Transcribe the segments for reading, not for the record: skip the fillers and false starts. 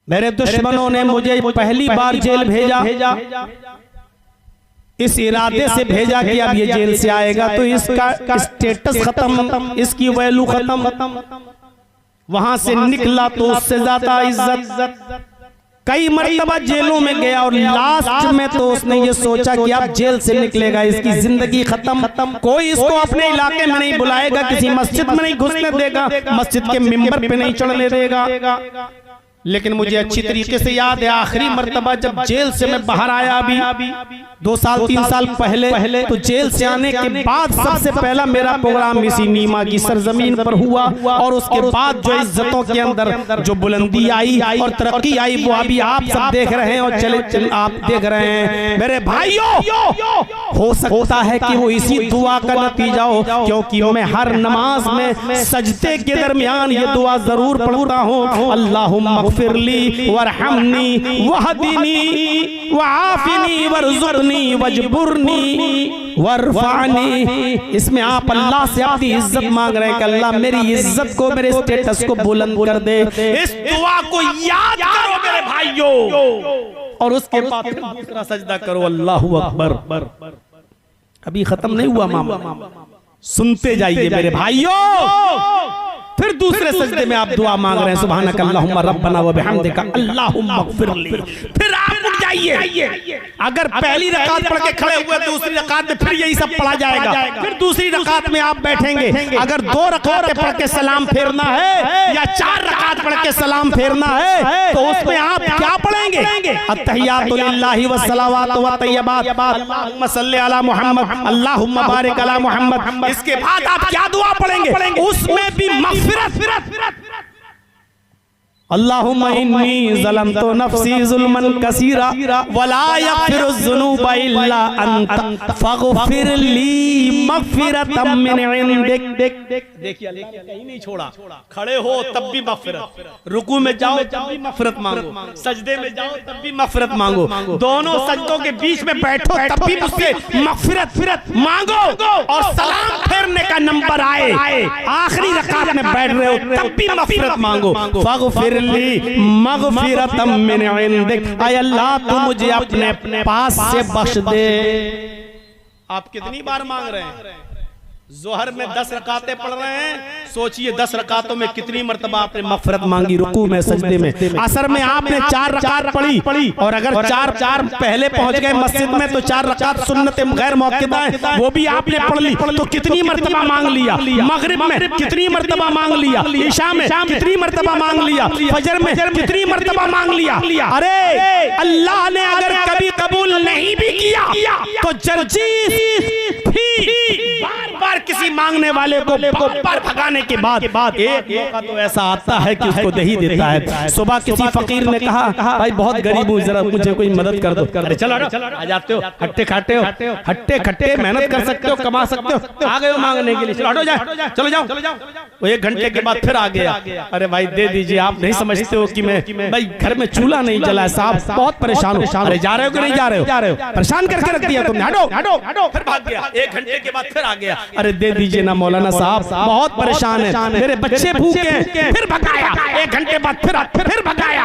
मेरे दुश्मनों ने मुझे पहली बार जेल भेजा, इस इरादे से भेजा कि अब ये जेल से आएगा तो इसका स्टेटस खत्म, इसकी वैल्यू खत्म। वहां से निकला तो उससे ज्यादा इज्जत। कई मरतबा जेलों में गया और लास्ट में तो उसने ये सोचा कि अब जेल से निकलेगा, इसकी जिंदगी खत्म। कोई इसको अपने इलाके में नहीं बुलाएगा, किसी मस्जिद में नहीं घुसने देगा, मस्जिद के मिंबर पे नहीं चढ़ने देगा। लेकिन मुझे अच्छी तरीके से याद है आखिरी मर्तबा जब जेल से मैं बाहर आया, अभी 2 साल 3 साल पहले, तो जेल से आने के बाद सबसे पहला मेरा प्रोग्राम इसी नीमा की सरजमीन पर हुआ। और उसके बाद जो इज्जतों के अंदर जो बुलंदी आई और तरक्की आई वो अभी आप सब देख रहे हैं और चले आप देख रहे हैं। मेरे भाइयों, हो सकता है कि वो इसी दुआ का नतीजा हो, क्योंकि मैं हर नमाज में सजदे के दरमियान ये दुआ जरूर पढ़ता हूँ, अल्लाहुम्मा ग़फ़िरली वरहमनी वहदिनी वआफ़िनी वरज़ुक़नी वजबुरनी वरफ़अनी। इसमें आप अल्लाह से अपनी इज्जत मांग रहे हैं कि अल्लाह मेरी इज्जत को, मेरे स्टेटस को बुलंद कर दे। इस दुआ को याद करो मेरे भाइयों, और उसके बाद फिर दूसरा सजदा करो, अल्लाहु अकबर। अभी खत्म नहीं हुआ मामला, सुनते जाइए मेरे भाइयों। फिर दूसरे सजदे में आप दुआ मांग रहे हैं, सुभानक अल्लाहुम्मा रब्बना व बिहम्दिका अल्लाहुम्मा ग़फ़िरली। फिर आप उठ जाइए। अगर पहली रकात पढ़ के खड़े हुए दूसरी रकात में फिर यही सब पढ़ा जाएगा। फिर दूसरी रकात में आप बैठेंगे, अगर 2 रकातें पढ़ के सलाम फेरना है या 4 रकात पढ़ के सलाम फेरना है तो उसमें आप क्या पढ़ेंगे? अत्तहियातु लिल्लाहि व सलावातु व तय्यबात, अल्लाहुम्मा सल्लि अला मुहम्मद, अल्लाहुम्मा बारिक अला मुहम्मद। इसके बाद आप क्या दुआ पढ़ेंगे? उसमें भी अल्लाहुम्मा इन्नी ज़लमतु नफ्सी ज़ुल्मन कसीरा वला यग़फ़िरुज़्ज़ुनूबा इल्ला अंत फ़ग़फ़िरली मग़फ़िरतम मिन इंदिक। देखिए अल्लाह ने कहीं नहीं छोड़ा, खड़े हो तब भी मग़फ़िरत, रुकू में जाओ तब भी मग़फ़िरत मांगो, सजदे में जाओ तब भी मग़फ़िरत मांगो, दोनों सजदों के बीच में बैठो तब भी मुझसे मग़फ़िरत मांगो, और सलाम फेरने का नंबर आए आखिरी रकात में बैठ रहे हो तब भी मग़फ़िरत मांगो। फ़ग़फ़िरली मग़फ़िरतम मिन इंदिक, ऐ अल्लाह तू मुझे अपने पास से बख्श दे। आप कितनी बार मांग रहे हैं? जोहर में 10 रकातें पढ़ रहे हैं, सोचिए 10 रकातों में कितनी मर्तबा आपने मग़फ़िरत मांगी रुकू में, सजदे में। असर में आपने 4 रकात पढ़ी, और अगर 4 पहले पहुंच गए मस्जिद में तो 4 रकात सुन्नत गैर मौक़िदा है वो भी आपने पढ़ ली, तो कितनी मर्तबा मांग लिया? मगरिब में कितनी मर्तबा मांग लिया? इशा में कितनी मर्तबा मांग लिया? फजर में कितनी मर्तबा मांग लिया? अरे अल्लाह ने अगर कभी कबूल नहीं भी किया तो जर्जीस बार किसी मांगने वाले को बार भगाने के बाद एक मौका तो ऐसा आता है कि उसको दे ही देता है। सुबह किसी फकीर ने कहा, भाई बहुत गरीब हूँ, जरा मुझे कोई मदद कर दो। चलो आ जाते हो, हट्टे खट्टे मेहनत कर सकते हो, कमा सकते हो, आ गए हो मांगने के लिए, चलो जाओ। वो 1 घंटे के बाद फिर आ गया, अरे भाई दे दीजिए, आप नहीं समझते हो कि मैं भाई घर में चूल्हा नहीं जला है साहब, बहुत परेशान हो। अरे जा रहे हो कि नहीं जा रहे हो? परेशान करके रख दिया तुमने, हटो। फिर भाग गया, 1 घंटे के बाद फिर आ गया, अरे दे दीजिए ना मौलाना साहब, बहुत परेशान है, मेरे बच्चे भूखे हैं। फिर भगाया, 1 घंटे बाद फिर भगाया।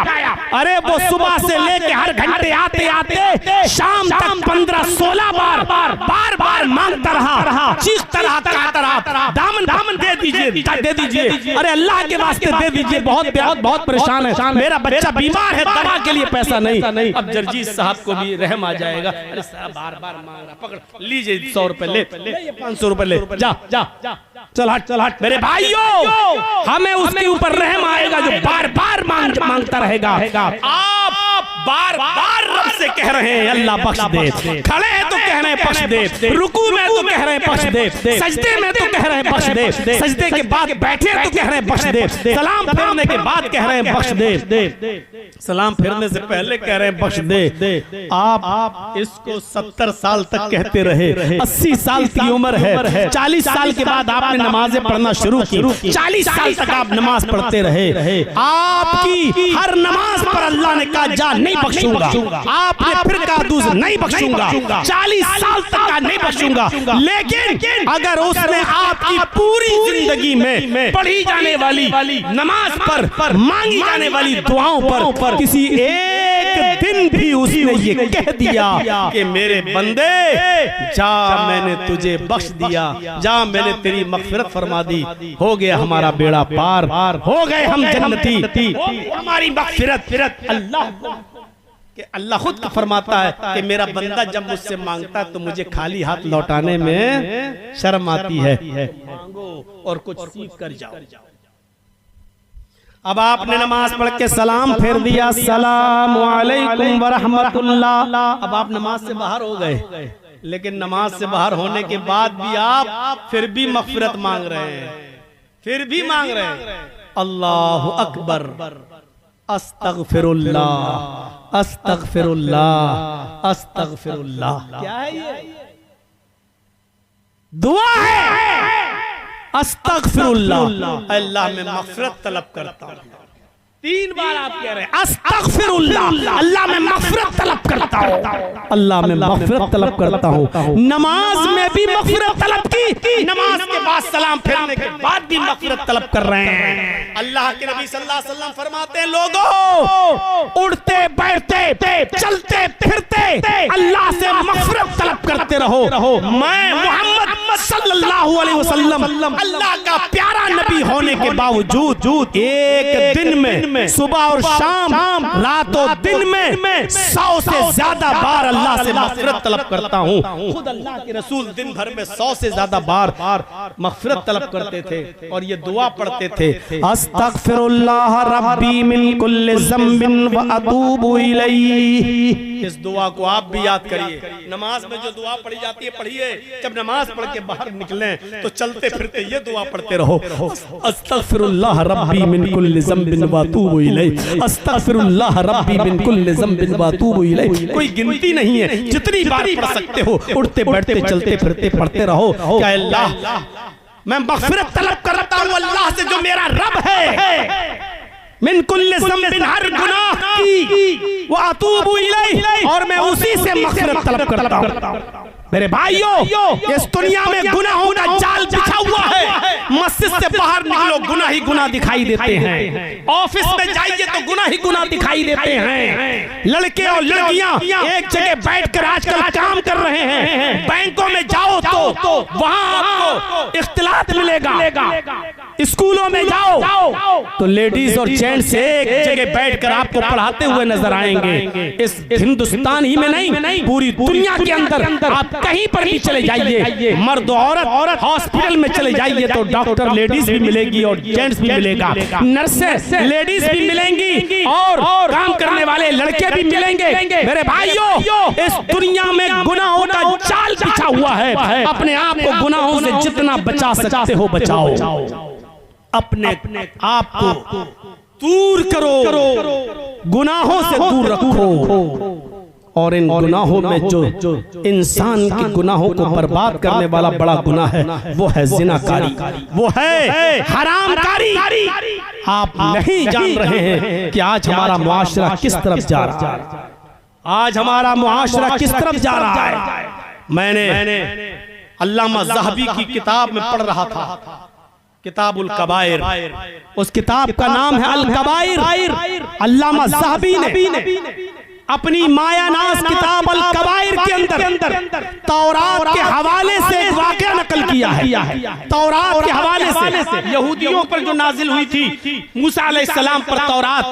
अरे वो सुबह से लेके हर घंटे आते शाम तक 15-16 बार मांगता रहा, चीखता रहा, कहता रहा, दामन दे दीजिए, अरे अल्लाह के वास्ते दे दीजिए, बहुत परेशान है, मेरा बच्चा बीमार है, दवा के लिए पैसा नहीं। अब जर्जीस साहब को भी रहम आ जाएगा, अरे साहब बार मांग रहा, पकड़ लीजिए 100 रुपए ले, 500 रुपए ले, जा चल हट। मेरे भाइयों, हमें उसके ऊपर रहम आएगा जो बार मांगता रहेगा। आप बार रब से कह रहे हैं अल्लाह बख्श दे, खड़े हैं तो कह रहे हैं बख्श दे, रुकू में तो कह रहे हैं बख्श दे, सजदे में तो कह रहे हैं बख्श दे, सजदे के बाद बैठे तो कह रहे हैं बख्श दे, सलाम फेरने के बाद कह रहे हैं बख्श दे, सलाम फेरने से पहले कह रहे हैं बख्श दे। आप इसको 70 साल तक कहते रहे, 80 साल की उम्र है, 40 साल के बाद आपने नमाजें पढ़ना शुरू की, 40 साल तक आप नमाज पढ़ते रहे। आपकी हर नमाज पर अल्लाह ने कहा जा नहीं बख्शूंगा, आप आपने फिर कहा दूध नहीं बख्शूंगा, 40 साल तक का नहीं बख्शूंगा, लेकिन अगर उसने आपकी पूरी जिंदगी में पढ़ी जाने वाली नमाज पर मांगी जाने वाली दुआओं पर किसी एक दिन भी उसने ये कह दिया कि मेरे बंदे जा, मैंने तुझे बख्श दिया, जा मैंने तेरी मग़फ़िरत फरमा दी, हो गया हमारा बेड़ा पार, हो गए हम जन्नती, हमारी मग़फ़िरत। अल्लाह खुद फरमाता है कि मेरा बंदा जब मुझसे मांगता है तो मुझे खाली हाथ लौटाने में शर्म आती है, मांगो और कुछ सीख कर जाओ। अब आपने नमाज पढ़ के सलाम फेर दिया, अस्सलाम वालेकुम व रहमतुल्लाह। अब आप नमाज से बाहर हो गए, लेकिन नमाज से बाहर होने के बाद भी आप फिर भी मग़फ़िरत मांग रहे हैं, फिर भी मांग रहे हैं। अल्लाहु अकबर, अस्तगफिरुल्लाह, अस्तगफिरुल्लाह, अस्तगफिरुल्लाह। क्या है ये? दुआ है। अस्तगफिरुल्लाह, अल्लाह मैं मग़फ़िरत तलब करता हूँ। 3 बार आप कह रहे हैं अस्तगफिरुल्लाह, अल्लाह मैं मग़फ़िरत तलब करता हूँ, अल्लाह मैं मग़फ़िरत तलब करता हूँ। नमाज में भी मग़फ़िरत तलब की, नमाज के बाद सलाम फेरने के बाद भी मग़फ़िरत तलब कर रहे हैं। अल्लाह के नबी सल्लल्लाहु अलैहि वसल्लम फरमाते हैं, लोगों उठते बैठते चलते फिरते अल्लाह से मग़फ़िरत तलब करते रहो। मैं मोहम्मद सल्लल्लाहु अलैहि वसल्लम अल्लाह का प्यारा नबी होने के बावजूद एक दिन में सुबह और शाम, रात और दिन में 100 से ज्यादा बार अल्लाह से मग़फ़िरत तलब करता हूँ। खुद अल्लाह के रसूल दिन भर में 100 से ज्यादा बार मग़फ़िरत तलब करते थे और ये दुआ पढ़ते थे, अस्तग़फिरुल्लाह रब्बी मिन कुल्लि ज़म्बिन व अतूबु इलैहि। इस दुआ को आप भी याद करिए। नमाज में जो दुआ पढ़ी जाती है पढ़िए, जब नमाज पढ़ के बाहर निकलें तो चलते फिरते ये दुआ पढ़ते रहो, अस्तग़फिरुल्लाह रब्बी मिन कुल्लि ज़म्बिन व अतूबु इलैहि, अस्तग़फिरुल्लाह रब्बी मिन कुल्लि ज़म्बिन व अतूबु इलैहि। कोई गिनती नहीं है, जितनी बार पढ़ सकते हो उठते बैठते चलते फिरते पढ़ते रहो। क्या अल्लाह मैं मग़फ़िरत तलब करता हूँ अल्लाह से जो मेरा रब है, मिन कुल्लि ज़म्बिन, हर गुनाह की, व अतूबु इलैहि, और मैं उसी से मग़फ़िरत तलब करता हूँ। मेरे भाइयों, इस दुनिया में गुनाहों का जाल बिछा हुआ है। मस्जिद से बाहर निकलो गुनाह ही गुनाह दिखाई देते हैं, ऑफिस में जाइए तो गुनाह ही गुनाह दिखाई देते हैं। लड़के और लड़कियां एक जगह बैठकर आजकल काम कर रहे हैं, बैंकों में जाओ तो वहां आपको इख्तिलात मिलेगा, स्कूलों में जाओ तो लेडीज और जेंट्स एक जगह बैठकर आपको पढ़ाते हुए नजर आएंगे। इस हिंदुस्तान ही में नहीं, पूरी दुनिया के अंदर आप कहीं पर भी चले जाइए, मर्द औरत हॉस्पिटल में चले जाइए तो डॉक्टर लेडीज भी मिलेगी और जेंट्स भी मिलेगा, नर्सेस लेडीज भी मिलेंगी और काम करने वाले लड़के भी मिलेंगे। मेरे भाइयों, इस दुनिया में गुनाहों का जाल बिछा हुआ है। अपने आप को गुनाहों से जितना बचा सकते हो बचाओ, अपने आप को दूर करो, गुनाहों से दूर रखो। और इन गुनाहों में जो इंसान के गुनाहों को बर्बाद करने वाला बड़ा गुनाह है वो है ज़िनाकारी, वो है हरामकारी। आप नहीं जान रहे हैं कि आज हमारा मुआशरा किस तरफ जा रहा है, आज हमारा मुआशरा किस तरफ जा रहा है। मैंने अल्लामा ज़हबी की किताब में पढ़ रहा था, किताबुल कबाइर, उस किताब का नाम है अल कबाइर। अल्लामा ज़हबी ने अपनी मायानाज़ किताब अल कबाइर के अंदर तौरात के हवाले से एक वाक़या नकल किया है। तौरात के हवाले से यहूदियों पर जो नाजिल हुई थी मूसा अलैहिस्सलाम पर तौरात,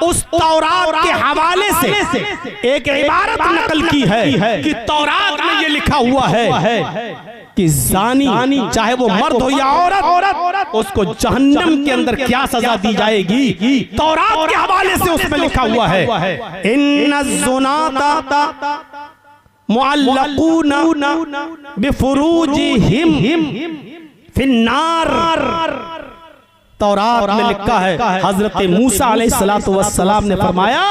उस तौरात के हवाले से एक इबारत नकल की है कि तौरात में ये लिखा हुआ है कि ज़ानी, चाहे वो मर्द हो या औरत, उसको जहन्नम के अंदर क्या सजा दी जाएगी, तौरात के हवाले से उसमें लिखा हुआ है, इन्नज़्ज़ुनाता मुअल्लक़ूना बिफ़ुरूजिहिम फ़िन्नार। तौरात में लिखा है, हज़रत मूसा अलैहिस्सलातु वस्सलाम ने फरमाया,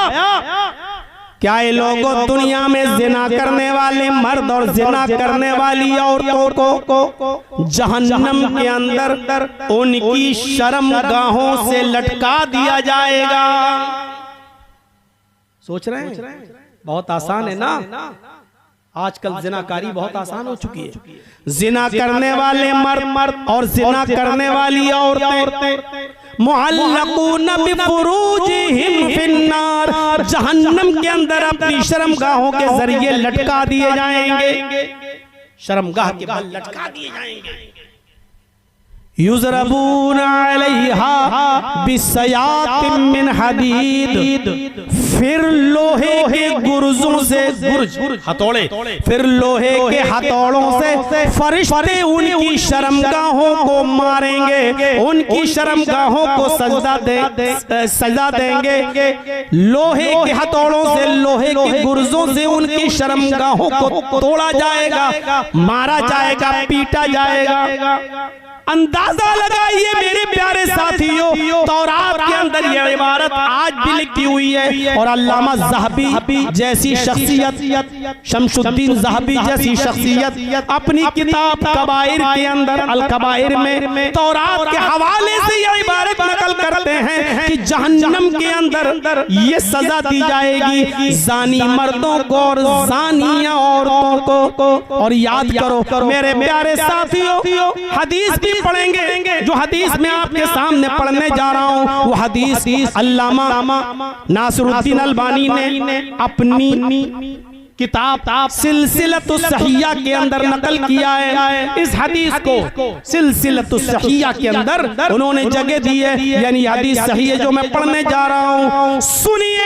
क्या ये लोगों दुनिया में जिना करने वाले मर्द और जिना करने वाली औरतों को जहन्नम के अंदर उनकी शर्मगाहों से लटका दिया जाएगा। सोच रहे हैं बहुत आसान है ना, आजकल जिनाकारी बहुत आसान हो चुकी है। जिना करने वाले मर्द और जिना करने वाली औरतें मुअल्लक़ून बिफ़ुरूजिहिम फिन्नार, जहन्नम के अंदर अपनी शर्मगाहों के जरिए लटका दिए जाएंगे, शर्मगाह के बल लटका दिए जाएंगे। युज़रबून अलैहा बिस्सयातिम मिन हदीद, फिर लोहे के गुर्जों से गुर्ज हथौड़े, फिर लोहे के हथौड़ों से फरिश्ते उनकी शर्मगाहों को मारेंगे, उनकी शर्मगाहों को सजा देंगे। लोहे के हथौड़ों से, लोहे के गुर्जों से उनकी शर्मगाहों को तोड़ा जाएगा, मारा जाएगा, पीटा जाएगा। अंदाजा लगाइए मेरे प्यारे साथियों, तौरात के अंदर यह इबारत आज भी लिखी हुई है। और अल्लामा ज़हबी जैसी शख्सियत, शमशुद्दीन ज़हबी जैसी शख्सियत अपनी किताब कबाइर के अंदर, अल कबाइर में तौरात के हवाले से यह इबारत नकल करते हैं कि जहन्नम के अंदर ये सजा दी जाएगी जानी मर्दों को और जानिया औरतों को। और याद करो मेरे प्यारे साथियों, हदीस भी पढ़ेंगे। जो हदीस मैं आपके सामने पढ़ने जा रहा हूँ वो हदीस अल्लामा नासिरुद्दीन अलबानी ने अपनी किताब सिलसिलतुस सहीहा के अंदर नकल किया है। इस हदीस को सिलसिलतुस सहीहा के अंदर उन्होंने जगह दी है, यानी हदीस सही है जो मैं पढ़ने जा रहा हूँ। सुनिए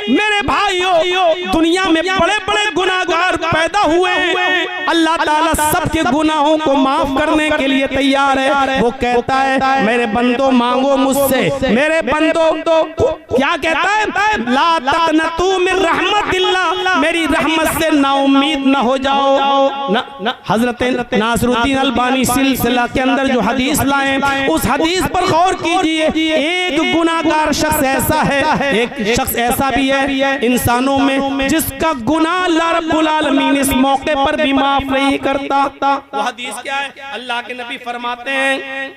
मेरे भाइयों, दुनिया में बड़े बड़े गुनाहगार पैदा हुए हैं, अल्लाह ताला सबके गुनाहों को माफ करने के लिए तैयार है। वो कहता है मेरे बंदो मांगो मुझसे, मेरे बंदो क्या कहता है, ला तक़नतू मिन रहमतिल्लाह, मेरी रहमत से नाउम्मीद न हो जाओ। हजरत नासिरुद्दीन अलबानी सिलसिला के अंदर जो हदीस लाए उस हदीस पर गौर कीजिए। एक गुनाहगार शख्स ऐसा है, एक शख्स ऐसा भी है इंसानों में जिसका गुनाह अल्लाह रब्बुल आलमीन इस मौके पर भी माफ नहीं करता। वो हदीस क्या है? अल्लाह के नबी फरमाते हैं,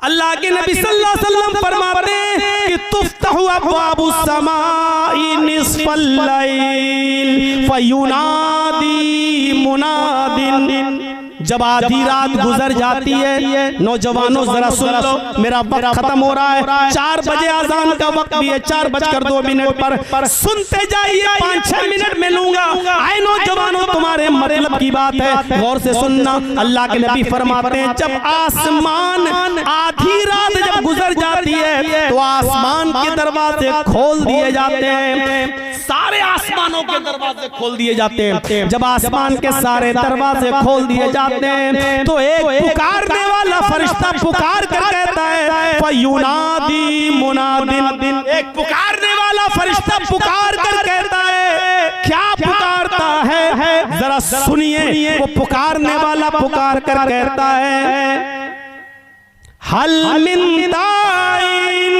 अल्लाह के नबी सल्लल्लाहु अलैहि वसल्लम फरमाते हैं कि तुफ्तहु अब्वाबुस समाई निस्फल लैल फयुनादी मुनादिन। जब आधी रात गुजर जाती है, नौजवानों जरा सुन लो, मेरा वक्त खत्म हो रहा है, 4 बजे अजान का वक्त भी है, 4:02 पर सुनते जाइए, 5-6 मिनट में लूंगा। आए नौजवानों, तुम्हारे मतलब की बात है, गौर से सुनना। अल्लाह के नबी फरमाते हैं जब आसमान आधी रात जब गुजर जाती है तो आसमान के दरवाजे खोल दिए जाते हैं, सारे आसमानों के दरवाजे खोल दिए जाते हैं। जब आसमान के सारे दरवाजे खोल दिए जाते हैं तो एक पुकारने वाला फरिश्ता पुकार कर कहता है फयुनादी मुनादिन, एक पुकारने वाला फरिश्ता पुकार कर कहता है, क्या पुकारता है? जरा सुनिए, वो पुकारने वाला पुकार कर कहता है हल मिन दाइन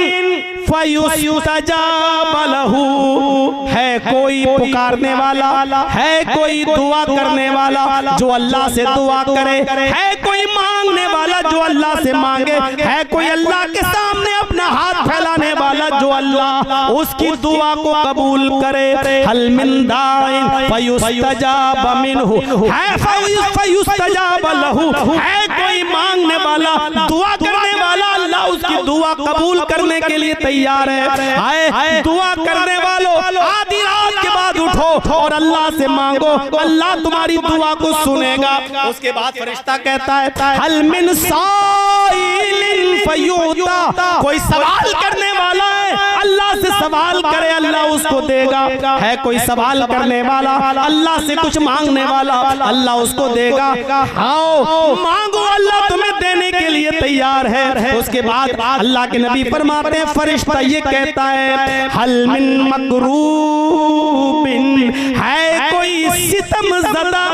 फयुस्तजाब लहू, है कोई पुकारने वाला, है कोई दुआ करने वाला जो अल्लाह से दुआ करे, है कोई मांगने वाला जो अल्लाह से मांगे, है कोई अल्लाह के सामने अपना हाथ फैलाने वाला जो अल्लाह उसकी दुआ को कबूल करे। हल मिन दाइन फयुस्तजाब मिनहु, है फयुस्तजाब लहू, है कोई मांगने वाला, दुआ करने वाला, अल्लाह उसकी दुआ कबूल करने के लिए तैयार है। आए दुआ करने वालों, आधी रात के बाद उठो और अल्लाह से मांगो, अल्लाह तुम्हारी दुआ को सुनेगा। उसके बाद फरिश्ता कहता है हल मिन साइलिन फयुता, कोई सवाल करने वाला है, अल्लाह से सवाल करे, अल्लाह उसको देगा। है कोई सवाल करने वाला, अल्लाह से कुछ मांगने वाला, अल्लाह उसको देगा। आओ मांगो, अल्लाह तुम्हें देने के लिए तैयार है। उसके बाद अल्लाह के नबी फरमाते हैं फरिश्ता ये कहता है हल मिन मकरूबिन, है कोई सितम ज़दा,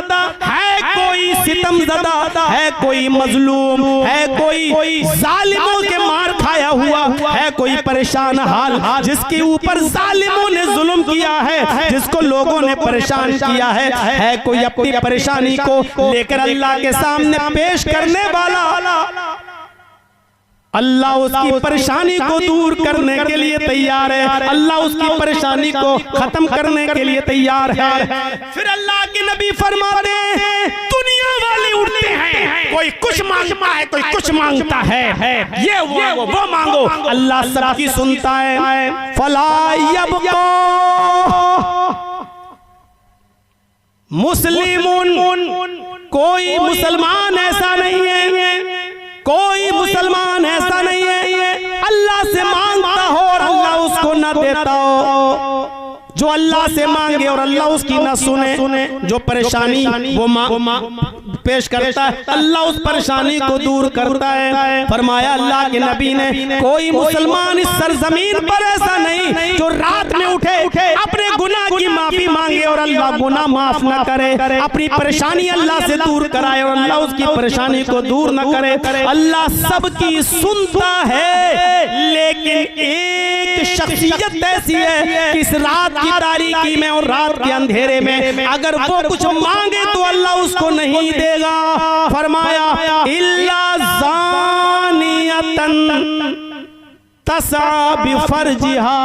है कोई सितम ज़दा, है कोई मजलूम, है कोई जालिमों के मार खाया हुआ, है कोई परेशान हाल जिसके ऊपर जालिमों ने जुल्म किया है, जिसको लोगों ने परेशान किया है कोई अपनी परेशानी को लेकर अल्लाह के सामने पेश करने वाला। अल्लाह उसकी परेशानी को दूर करने के लिए तैयार है, अल्लाह उसकी परेशानी को खत्म करने के लिए तैयार है। फिर अल्लाह के नबी फरमाते हैं दुनिया वाले उठते हैं, कोई कुछ मांगता है, कोई कुछ मांगता है, ये वो मांगो, अल्लाह सबकी सुनता है। फला यबका मुस्लिमुन, कोई मुसलमान ऐसा नहीं है, कोई मुसलमान ऐसा नहीं है अल्लाह से मांगता हो और अल्लाह उसको न देता हो। जो अल्लाह से मांगे और अल्लाह उसकी न सुने, जो परेशानी वो पेश करता है, अल्लाह उस परेशानी को दूर करता है। फरमाया अल्लाह के नबी ने कोई मुसलमान इस सरजमीन पर ऐसा नहीं जो रात में उठे अपने गुनाह की माफी मांगे और अल्लाह गुनाह माफ न करे, अपनी परेशानी अल्लाह से दूर कराए और अल्लाह उसकी परेशानी को दूर न करे। अल्लाह सबकी सुनता है, लेकिन एक शख्सियत ऐसी है कि इस रात की तारीकी में और रात के अंधेरे में अगर वो कुछ मांगे तो अल्लाह उसको नहीं देगा। फरमाया इल्ला ज़ानियतन तसा बिफर्जिहा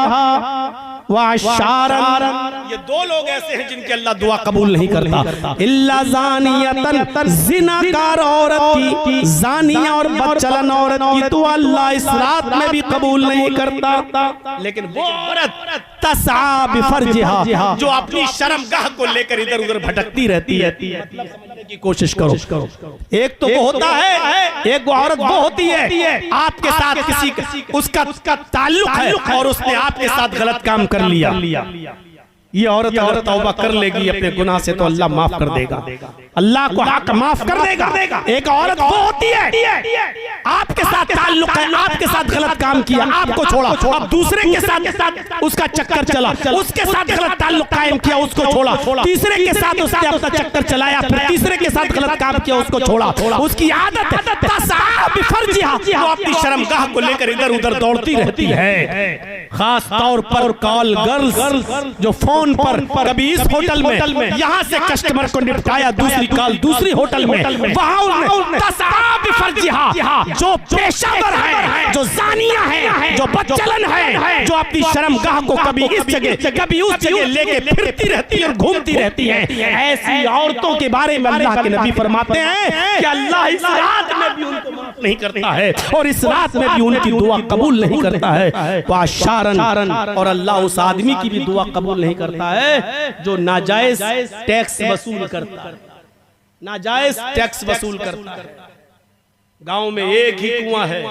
वाशारन, ये दो लोग ऐसे हैं जिनके अल्लाह दुआ कबूल नहीं करता। इल्ला ज़ानियतन, ज़िनाकार औरत की, ज़ानिया और बदचलन औरत की तो अल्लाह इस रात में भी कबूल नहीं करता। लेकिन वो औरत तसा बिफर्जिहा, जो अपनी शर्मगाह को लेकर इधर उधर भटकती रहती है, मतलब समझने की कोशिश करो। एक तो वो होता है, एक वो औरत वो होती है आपके साथ किसी उसका ताल्लुक है और उसने आपके साथ गलत काम कर लिया। ये औरत अगर तौबा कर लेगी अपने गुनाह से तो अल्लाह माफ कर देगा, अल्लाह को हक माफ कर देगा। एक औरत वो होती है आपके साथ ताल्लुक है, आपके साथ गलत काम किया, आपको छोड़ा, अब दूसरे के साथ उसका चक्कर चला, उसके साथ गलत ताल्लुक कायम किया, उसको छोड़ा, तीसरे के साथ उसने अपना चक्कर चलाया, फिर तीसरे के साथ गलत काम किया, उसको छोड़ा। उसकी आदत वो अपनी शर्मगाह को लेकर इधर उधर दौड़ती रहती है। खास तौर पर कॉल गर्ल्स जो फोन पर कभी इस होटल में यहाँ से कस्टमर को निपटाया, दूसरी कॉल दूसरी होटल में, जो पेशावर है, जो जानिया है, जो बदचलन है, जो अपनी शर्मगाह को कभी इस जगह कभी उस जगह लेके फिरती रहती है और घूमती रहती है, ऐसी औरतों के बारे में अल्लाह के नबी फरमाते हैं कि अल्लाह इस रात में भी उनको माफ नहीं करता है और इस रात में भी उनकी दुआ कबूल नहीं करता है। वाशारन, और अल्लाह उस आदमी की भी दुआ कबूल नहीं करता है जो नाजायज टैक्स वसूल करता है, नाजायज टैक्स वसूल करता है। गांव में एक ही कुआं है,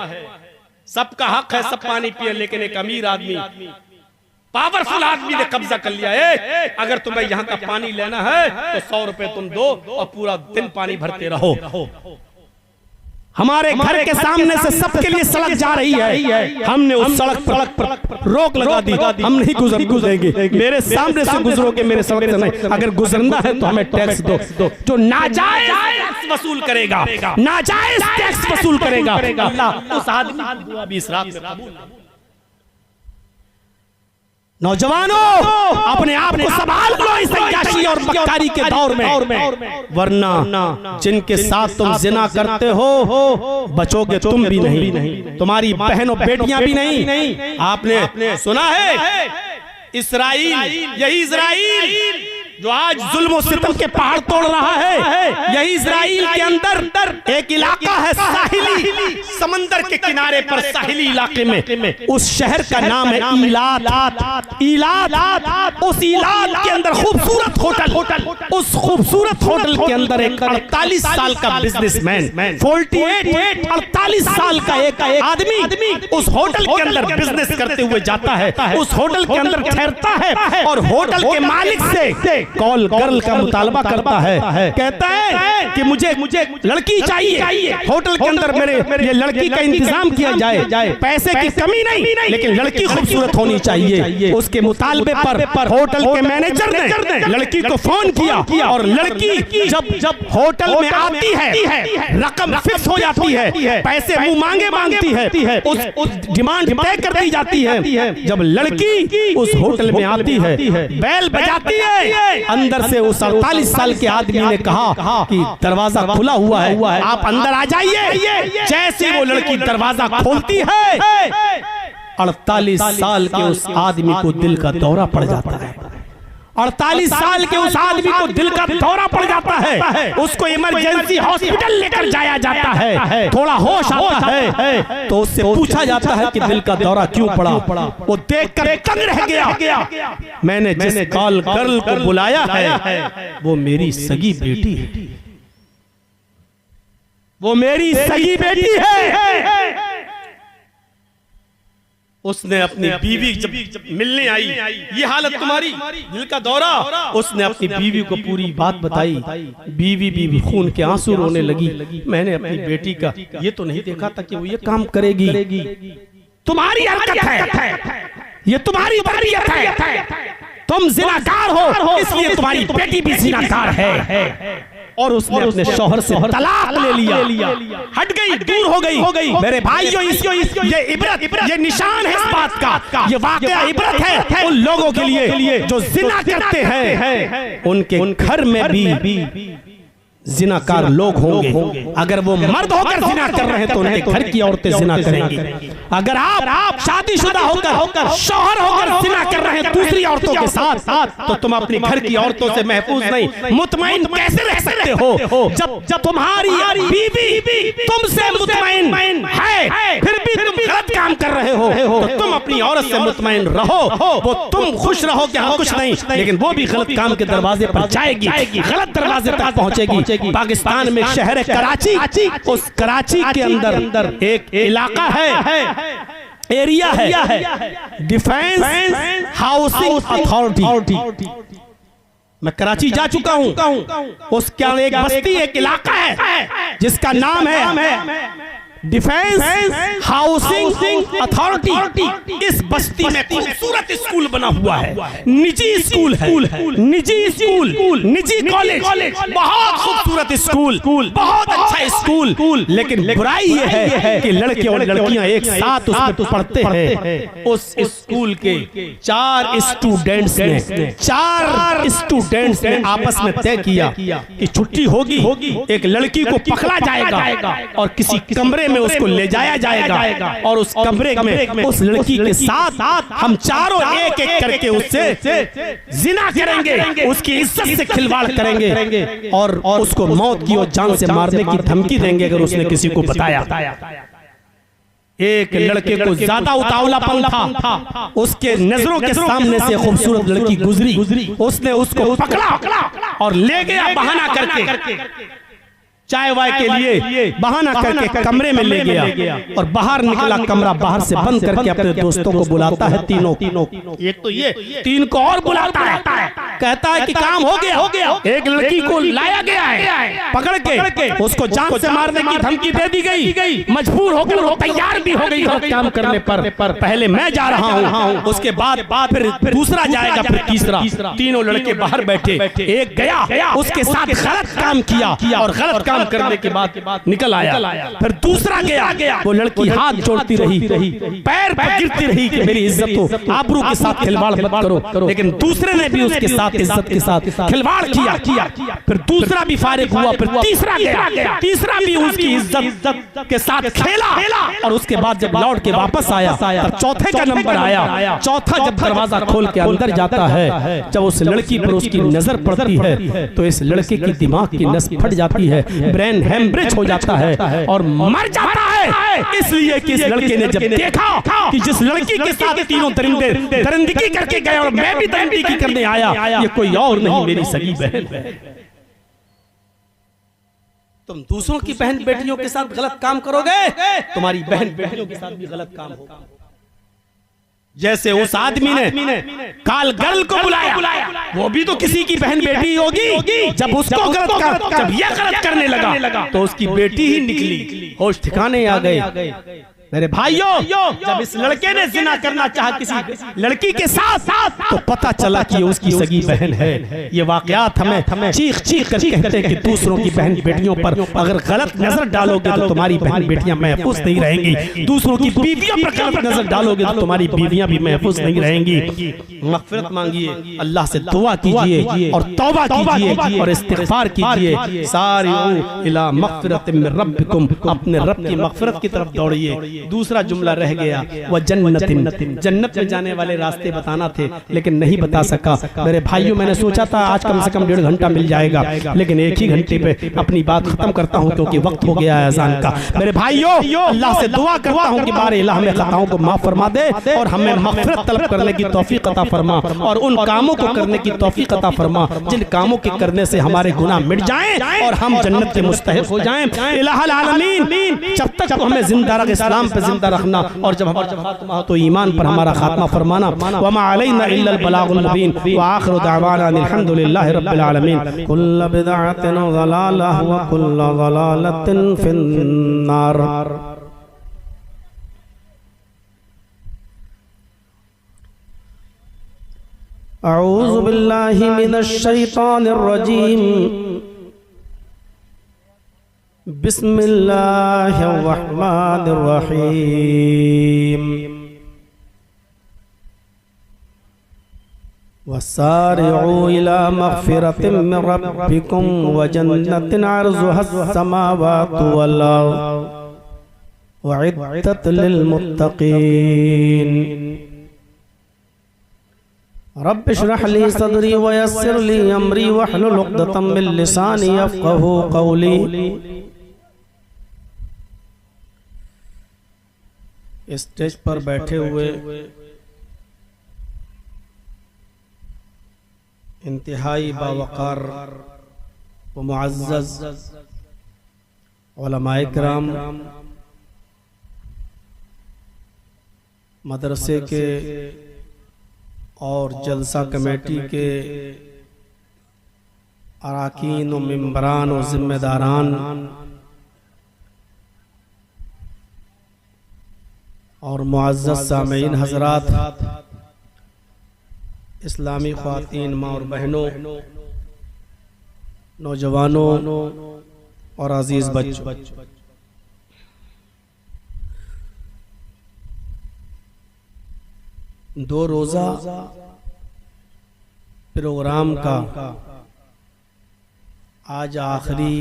सबका हक है, सब पानी पिए, लेकिन एक अमीर आदमी, पावरफुल आदमी ने कब्जा कर लिया है। अगर तुम्हें यहाँ का पानी लेना है तो 100 रुपए तुम दो और पूरा दिन पानी भरते रहो। हमारे घर के सामने से सबके लिए सड़क जा रही है, हमने उस सड़क पर रोक लगा दी, हम नहीं गुजरेंगे, मेरे सामने से गुजरोगे, मेरे सड़क से नहीं। अगर गुजरना है तो हमें टैक्स दो। जो नाजायज टैक्स वसूल करेगा, नाजायज टैक्स वसूल करेगा, अल्लाह उस आदमी की दुआ भी इस रात में कबूल नहीं। नौजवानों, अपने आप को संभाल लो इस अय्याशी और मक्कारी के दौर में, वरना जिनके साथ तुम जिना करते हो बचोगे तुम भी नहीं, तुम्हारी बहनों बेटियां भी नहीं। आपने सुना है इस्राइल, यही इस्राइल जो आज जुल्म और सितम के पहाड़ तोड़ रहा है, यही इस्राइल के अंदर एक इलाका है साहिली, समंदर के किनारे पर साहिली इलाके में, उस शहर का नाम है ईलात। ईलात, उस ईलात के अंदर खूबसूरत होटल, उस खूबसूरत होटल के अंदर एक 48 साल का बिजनेसमैन, 48 साल का एक आदमी उस होटल के अंदर बिजनेस करते हुए जाता है, उस होटल के अंदर ठहरता है और होटल के मालिक से कॉल गर्ल का मुतालबा करता है, कहता है कि मुझे लड़की चाहिए, होटल के अंदर मेरे ये लड़की का इंतजाम किया जाए, पैसे की कमी नहीं लेकिन लड़की खूबसूरत होनी चाहिए। उसके मुतालबे पर होटल के मैनेजर ने लड़की को फोन किया और लड़की जब होटल में आती है, रकम फिक्स हो जाती है, पैसे मुंह मांगे मांगती है, उस डिमांड तय कर दी जाती है। जब लड़की उस होटल में आती है, बेल बजाती है, अंदर से उस 48 साल के आदमी ने कहा कि दरवाजा खुला हुआ है, आप अंदर आ जाइए। जैसे वो लड़की दरवाजा खोलती है, 48 साल के उस आदमी को दिल का दौरा पड़ जाता है। 48 साल के उस आदमी को दिल का दौरा पड़ जाता है, उसको इमरजेंसी हॉस्पिटल लेकर जाया जाता है। थोड़ा होश आता है तो उससे पूछा जाता है कि दिल का दौरा क्यों पड़ा। वो देखकर दंग रह गया। मैंने जिस कॉल गर्ल को बुलाया है वो मेरी सगी बेटी है, वो मेरी सगी बेटी है। उसने अपनी बीवी जब मिलने आई, ये हालत तुम्हारी, दिल का दौरा। उसने अपनी बीवी को पूरी बात बताई। बीवी भी खून के आंसू रोने लगी। मैंने अपनी बेटी का ये तो नहीं देखा था कि वो ये काम करेगी। तुम्हारी हरकत है, ये तुम्हारी तरबियत है। तुम जिनाकार हो, इसलिए तुम्हारी बेटी भी जिनाकार है। और उसने अपने शौहर से तलाक ले लिया, हट गई, दूर हो गई। मेरे भाइयों, ये इबरत, ये निशान है इस बात का, ये वाकया इबरत है उन लोगों के लिए जो जिना करते हैं। उनके घर में भी जिनाकार लोग होंगे। अगर वो मर्द होकर जिना कर रहे हैं तो उनके घर की औरतें जिना करेंगी। अगर आप शादीशुदा होकर शौहर होकर जिना कर रहे हैं दूसरी औरतों के साथ, तो तुम अपने घर की औरतों से महफूज नहीं, मुतमईन कैसे रह सकते हो? जब तुम्हारी बीवी तुमसे मुतमईन है, फिर भी तुम गलत काम कर रहे हो, तो तुम अपनी औरत से मुतमईन रहो। वो तुम खुश रहो कि हम कुछ नहीं, लेकिन वो भी गलत काम के दरवाजे पर जाएगी, गलत दरवाजे तक पहुंचेगी। पाकिस्तान में शहर है कराची, उस कराची के अंदर एक इलाका है, एरिया है, डिफेंस हाउसिंग अथॉरिटी। मैं कराची जा चुका हूं। उसके एक बस्ती, एक इलाका है जिसका नाम है डिफेंस हाउसिंग अथॉरिटी। इस बस्ती में खूबसूरत स्कूल बना हुआ है, निजी स्कूल है, निजी स्कूल, निजी कॉलेज, बहुत खूबसूरत स्कूल, बहुत अच्छा स्कूल। लेकिन बुराई ये है कि लड़के और लड़कियां एक साथ उसमें पढ़ते हैं। उस स्कूल के 4 स्टूडेंट्स ने आपस में तय किया कि छुट्टी होगी, एक लड़की को पकड़ा जाएगा और किसी कमरे में उसको ले जाया जाएगा और उस कमरे में उस लड़की के साथ हम चारों एक एक करके उससे जिना करेंगे, उसकी इज्जत से खिलवाड़ करेंगे और उसको मौत की और जान से मारने की धमकी देंगे अगर उसने किसी को बताया। एक लड़के को ज्यादा उतावलापन था, उसके नजरों के सामने से खूबसूरत लड़की गुजरी, उसने उसको पकड़ा और ले गया बहाना करके, चाय वाय के लिए बहाना करके कमरे में ले गया और बाहर निकला। कमरा बाहर से बंद करके अपने दोस्तों को बुलाता है, तीनों, एक तो ये 3 को और बुलाता है, कहता है कि काम हो गया। एक लड़की को लाया गया है, पकड़ के उसको जान से मारने की धमकी दे दी गई। मजबूर होकर वो तैयार भी हो गई काम करने पर। पहले मैं जा रहा हूँ, उसके बाद फिर दूसरा जाएगा, फिर तीसरा। तीनों लड़के बाहर बैठे, एक गया, उसके साथ गलत काम किया और गलत काम करने के बाद निकल आया। फिर दूसरा गया, वो लड़की हाथ जोड़ती रही, पैर पर गिरती रही कि मेरी इज्जत हो, आबरू के साथ खिलवाड़ मत करो। लेकिन दूसरे ने भी उसके साथ इज्जत के साथ खिलवाड़ किया। फिर दूसरा भी फारिग हुआ, फिर तीसरा गया, तीसरा भी उसकी इज्जत के साथ खेला और उसके बाद जब लौट के वापस आया तब चौथे का नंबर आया। चौथा जब दरवाजा खोल के अंदर जाता है, जब उस लड़की पर उसकी नजर पड़ती है तो इस लड़के की दिमाग की नस फट जाती है, ब्रेन हेमरेज हो जाता है और मर जाता है। इसलिए कि इस लड़के ने जब देखा कि जिस लड़की के साथ तीनों दरिंदे दरिंदगी करके गए और मैं भी दरिंदगी करने आया, ये कोई और नहीं मेरी सगी बहन है। तुम दूसरों की बहन बेटियों के साथ गलत काम करोगे, तुम्हारी बहन बेटियों के साथ भी गलत काम होगा। जैसे उस आदमी ने काल गर्ल को बुलाया, वो भी तो किसी की बहन बेटी होगी। जब उसको जब यह गलत करने लगा तो उसकी बेटी ही निकली, होश ठिकाने आ गए। मेरे भाइयों, जब इस लड़के ने जिना करना चाहा किसी लड़की के साथ तो पता चला कि उसकी सगी बहन है। ये वाकयात हमें चीख चीख कर कहते हैं कि दूसरों की बहन बेटियों पर अगर गलत नजर डालोगे तो तुम्हारी बहन बेटियां महफूज नहीं रहेंगी। दूसरों की बीवियों पर गलत नजर डालोगे तो तुम्हारी बीवियां भी महफूज नहीं रहेंगी। मग़फ़िरत मांगिए, अल्लाह से दुआ कीजिए और तौबा कीजिए और इस्तिग़फ़ार कीजिए। सारी इला मग़फ़िरतिन मिन रब्बिकुम, अपने रब की मग़फ़िरत की तरफ दौड़िए। दूसरा जुमला रह गया, वह जन्नतिन, जन्नत में जाने वाले रास्ते बताना थे लेकिन नहीं बता सका। मेरे भाइयों, मैंने सोचा था आज कम से कम 1.5 घंटा मिल जाएगा, लेकिन एक ही घंटे पे अपनी बात खत्म करता हूं क्योंकि वक्त हो गया है अज़ान का। मेरे भाइयों, अल्लाह से दुआ करता हूं कि बारे इलाह हमें खताओं को माफ फरमा दे और हमें मग़फ़िरत तलब करने की तौफीक अता फरमा और उन कामों को करने की तौफीक अता फरमा जिन कामों के करने से हमारे गुनाह मिट जाएं और हम जन्नत के मुस्तहिक़ हो जाएं। इलाहुल आलमीन, जब तक तो हमें जिंदा रख, इस्लाम पे जिंदा रखना और जब हमारा खात्मा हो तो ईमान पर हमारा खात्मा फरमाना। वमा अलैना इल्लल बलागुल मुबीन व आखिरु दावाना अल्हम्दुलिल्लाहि रब्बिल आलमीन। कुल्लु बिदअतिन ज़लालह व कुल्लु ज़लालतिन फिन्नार। अऊज़ु बिल्लाहि मिनश शैतानिर रजीम। बिस्मिल्लाहिर रहमानिर रहीम। वसारिऊ इला मग़फ़िरतिन मिन रब्बिकुम व जन्नतिन अर्ज़ुहस समावातु वल अर्ज़ उ'इद्दत लिल मुत्तक़ीन। रब्बि इश्रह ली सदरी व यस्सिर ली अमरी वहलुल उक़दतम मिन लिसानी यफ़क़हू क़ौली। स्टेज पर बैठे हुए इंतहाई बावक़ार व मुअज़्ज़ज़ उलमाए किराम, मदरसे के और जलसा कमेटी के अराकीन व मेंबरान और जिम्मेदारान और मुअज़्ज़ज़ सामीन हज़रात, इस्लामी ख़वातीन, माँ और बहनों, नौजवानों और अजीज़ बच्चों, दो रोज़ा प्रोग्राम का आज आखिरी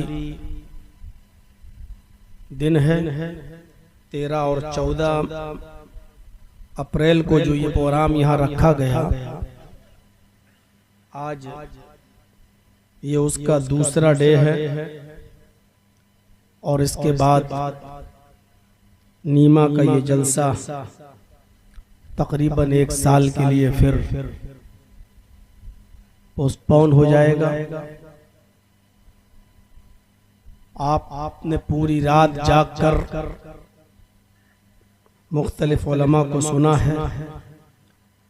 दिन है। 13 और 14 अप्रैल को जो ये प्रोग्राम यहाँ रखा गया, आज ये उसका दूसरा डे है और इसके बाद नीमा का ये जलसा तकरीबन 1 साल के लिए फिर पोस्टपोन हो जाएगा। आपने पूरी रात जागकर मुख्तलिफ उलमा को सुना है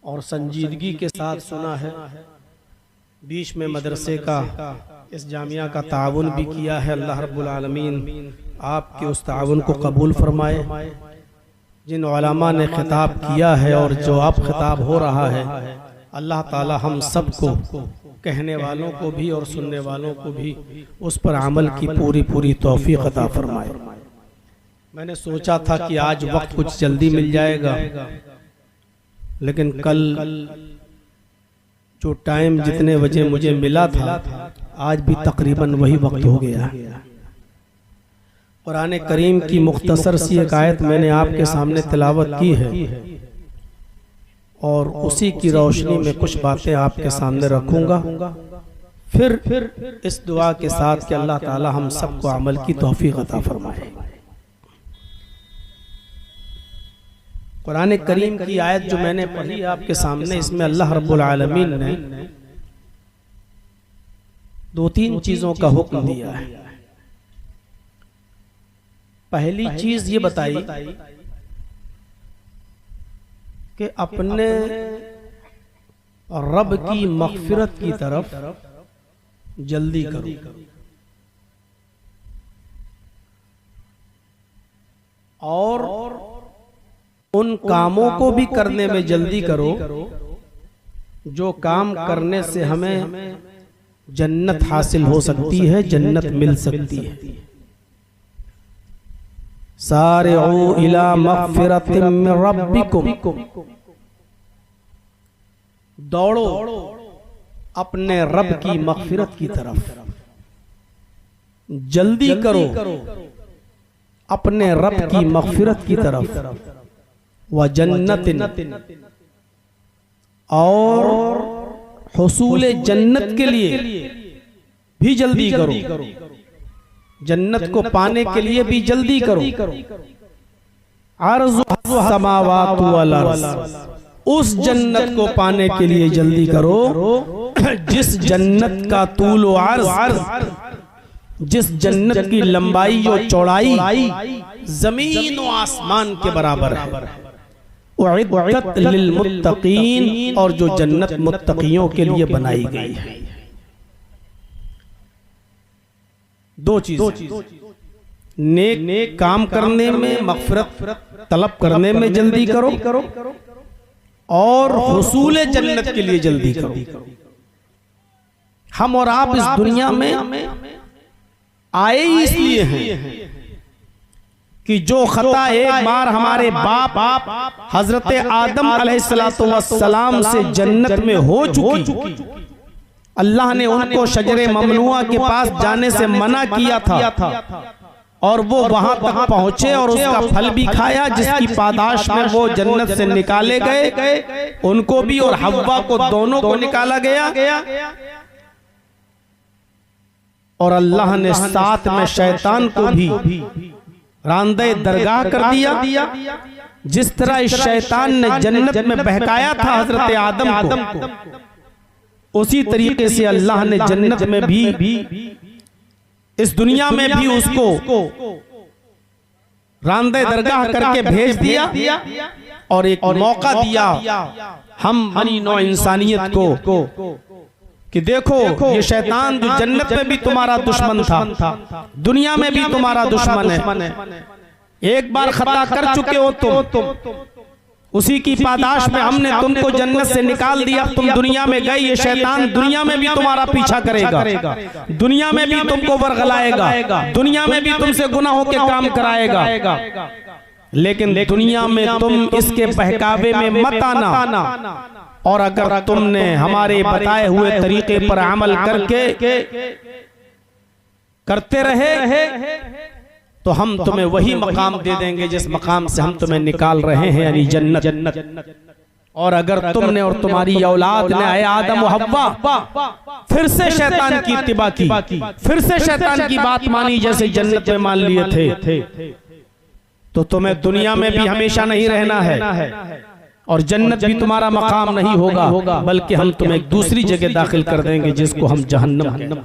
और संजीदगी के साथ सुना है। बीच में मदरसे का, इस जामिया का ताउन भी किया है। अल्लाह रब्बुल आलमीन आपके उस ताउन को कबूल फरमाए। जिन उलमा ने खिताब किया है और जो आप खिताब हो रहा है, अल्लाह ताला हम सबको, कहने वालों को भी और सुनने वालों को भी, उस पर अमल की पूरी पूरी तौफीक अता फरमाए। मैंने सोचा था कि आज वक्त कुछ जल्दी मिल जाएगा, लेकिन कल जो टाइम जितने बजे मुझे मिला था, आज भी तकरीबन वही वक्त हो गया। कुरान करीम की मुख्तसर सी एक आयत मैंने आपके सामने तिलावत की है और उसी की रोशनी में कुछ बातें आपके सामने रखूंगा। फिर इस दुआ के साथ कि अल्लाह ताला हम सबको अमल की तौफीक अता फरमाए। कुरान करीम की आयत जो मैंने पढ़ी आपके सामने, इसमें अल्लाह रब्बुल आलमीन ने 2-3 चीजों का हुक्म दिया है। पहली चीज ये बताई कि अपने रब की मग़फ़िरत की तरफ जल्दी करो। और उन कामों को भी करने में जल्दी करो जो काम करने से हमें जन्नत हासिल हो सकती है, जन्नत मिल सकती है। सारिऊ इला मग़फ़िरतिम मिन रब्बिकुम, दौड़ो अपने रब की मग़फ़िरत की तरफ, जल्दी करो अपने रब की मग़फ़िरत की तरफ। व जन्नतिन, और हुसूल जन्नत के लिए भी जल्दी करो, जन्नत को पाने के लिए भी जल्दी करो। अर्ज़ु समावातु वल अर्ज़, उस जन्नत को पाने के लिए जल्दी करो जिस जन्नत का तूल व अर्ज़, जिस जन्नत की लंबाई और चौड़ाई जमीन व आसमान के बराबर है। उइद्दत लिल मुत्तकीन, और जो जन्नत मुत्तकियों के लिए बनाई गई है। दो चीज, नेक काम करने में, मग़फ़िरत तलब करने में जल्दी करो, और हुसूल जन्नत के लिए जल्दी करो। हम और आप इस दुनिया में आए ही इसलिए हैं कि जो खता एक बार हमारे बाप हजरत आदम अलैहिस्सलातु वस्सलाम से जन्नत में हो चुकी, अल्लाह ने उनको शजरे ममनुआ के पास जाने से मना किया था, और वो वहां तक पहुंचे और उसका फल भी खाया जिसकी पादाश में वो जन्नत से निकाले गए, उनको भी और हव्वा को, दोनों को निकाला गया। और अल्लाह ने साथ में शैतान को भी रांदे दरगाह कर दिया। जिस तरह इस शैतान ने जन्नत में बहकाया था हजरत आदम को, उसी तरीके से अल्लाह ने जन्नत में भी, इस दुनिया में भी उसको रांदे दरगाह करके भेज दिया, और एक मौका दिया हम बनी नौ इंसानियत को कि देखो ये शैतान जो जन्नत में भी तुम्हारा दुश्मन था, दुनिया में भी तुम्हारा दुश्मन है। एक बार खता कर चुके हो तुम, उसी की पादाश में हमने तुमको जन्नत से निकाल दिया, तुम दुनिया में गए। ये शैतान दुनिया में भी तुम्हारा पीछा करेगा, दुनिया में भी तुमको बरगलाएगा, दुनिया में भी तुमसे गुनाहों के काम कराएगा। लेकिन दुनिया में तुम इसके बहकावे में मत आना, और अगर तुमने हमारे बताए हुए तरीके पर अमल करते रहे तो हम तुम्हें वही मकाम दे देंगे जिस मकाम से हम तुम्हें निकाल रहे हैं, यानी जन्नत। और अगर तुमने और तुम्हारी औलाद ने, आए आदम और हव्वा, फिर से शैतान की इत्तिबा की, फिर से शैतान की बात मानी जैसे जन्नत में मान लिए थे, तो तुम्हें दुनिया में भी हमेशा नहीं रहना है, और जन्नत भी तुम्हारा मकाम नहीं होगा, बल्कि हम तुम्हें एक दूसरी जगह दाखिल कर देंगे जिसको हम जहन्नम।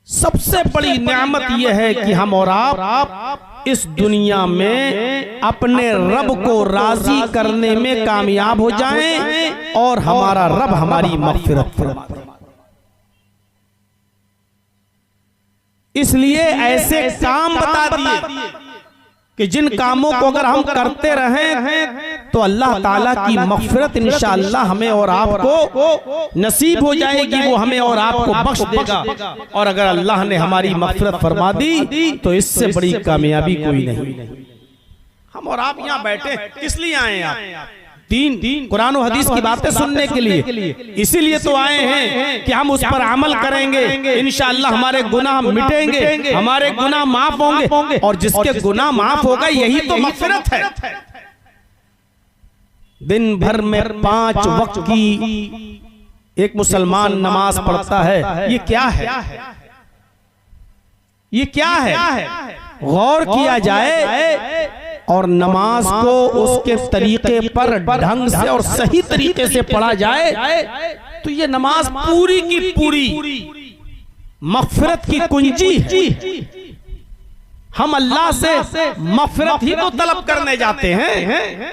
सबसे बड़ी नेमत यह है कि हम और आप इस दुनिया में अपने रब को राजी करने में कामयाब हो जाएं, और हमारा रब हमारी मग़फ़िरत फरमाए। इसलिए ऐसे काम बता दिए कि जिन कामों को अगर हम करते रहें तो अल्लाह ताला की मग़फ़िरत इंशाअल्लाह हमें और आपको नसीब हो जाएगी, वो हमें और आपको बख्श देगा। और अगर अल्लाह ने हमारी मग़फ़िरत फरमा दी तो इससे बड़ी कामयाबी कोई नहीं। हम और आप यहाँ बैठे किस लिए आए हैं? तीन कुरान और हदीस की बातें सुनने के लिए, इसीलिए तो आए हैं कि हम उस पर अमल करेंगे, इंशाअल्लाह हमारे गुनाह मिटेंगे, हमारे गुनाह माफ होंगे, और जिसके गुनाह माफ होगा यही तो मग़फ़िरत है। दिन भर में 5 वक्त की एक मुसलमान नमाज पढ़ता है, ये क्या है? ये क्या है? गौर किया जाए और नमाज को उसके तरीके पर ढंग से और सही तरीके से पढ़ा जाए तो ये नमाज पूरी की पूरी मग़फ़िरत की कुंजी। हम अल्लाह से मग़फ़िरत ही तो तलब करने जाते हैं।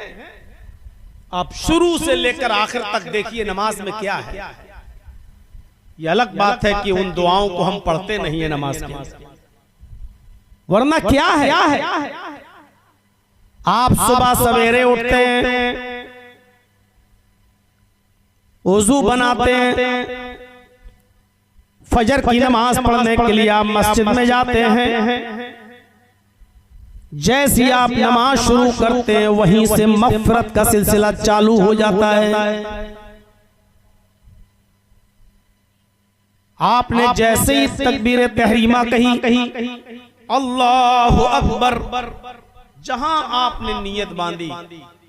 आप शुरू से लेकर आखिर तक देखिए नमाज में क्या है। ये अलग बात है कि उन दुआओं को हम पढ़ते नहीं है नमाज के, वरना क्या है, आप सुबह सवेरे उठते हैं, वुजू बनाते हैं, फजर की नमाज पढ़ने के लिए आप मस्जिद में जाते हैं। जैसे आप नमाज शुरू करते हैं वहीं से मग़फ़िरत का सिलसिला चालू हो जाता है। आपने जैसे ही तकबीर तहरीमा कही अल्लाहु अकबर, जहां आपने नियत बांधी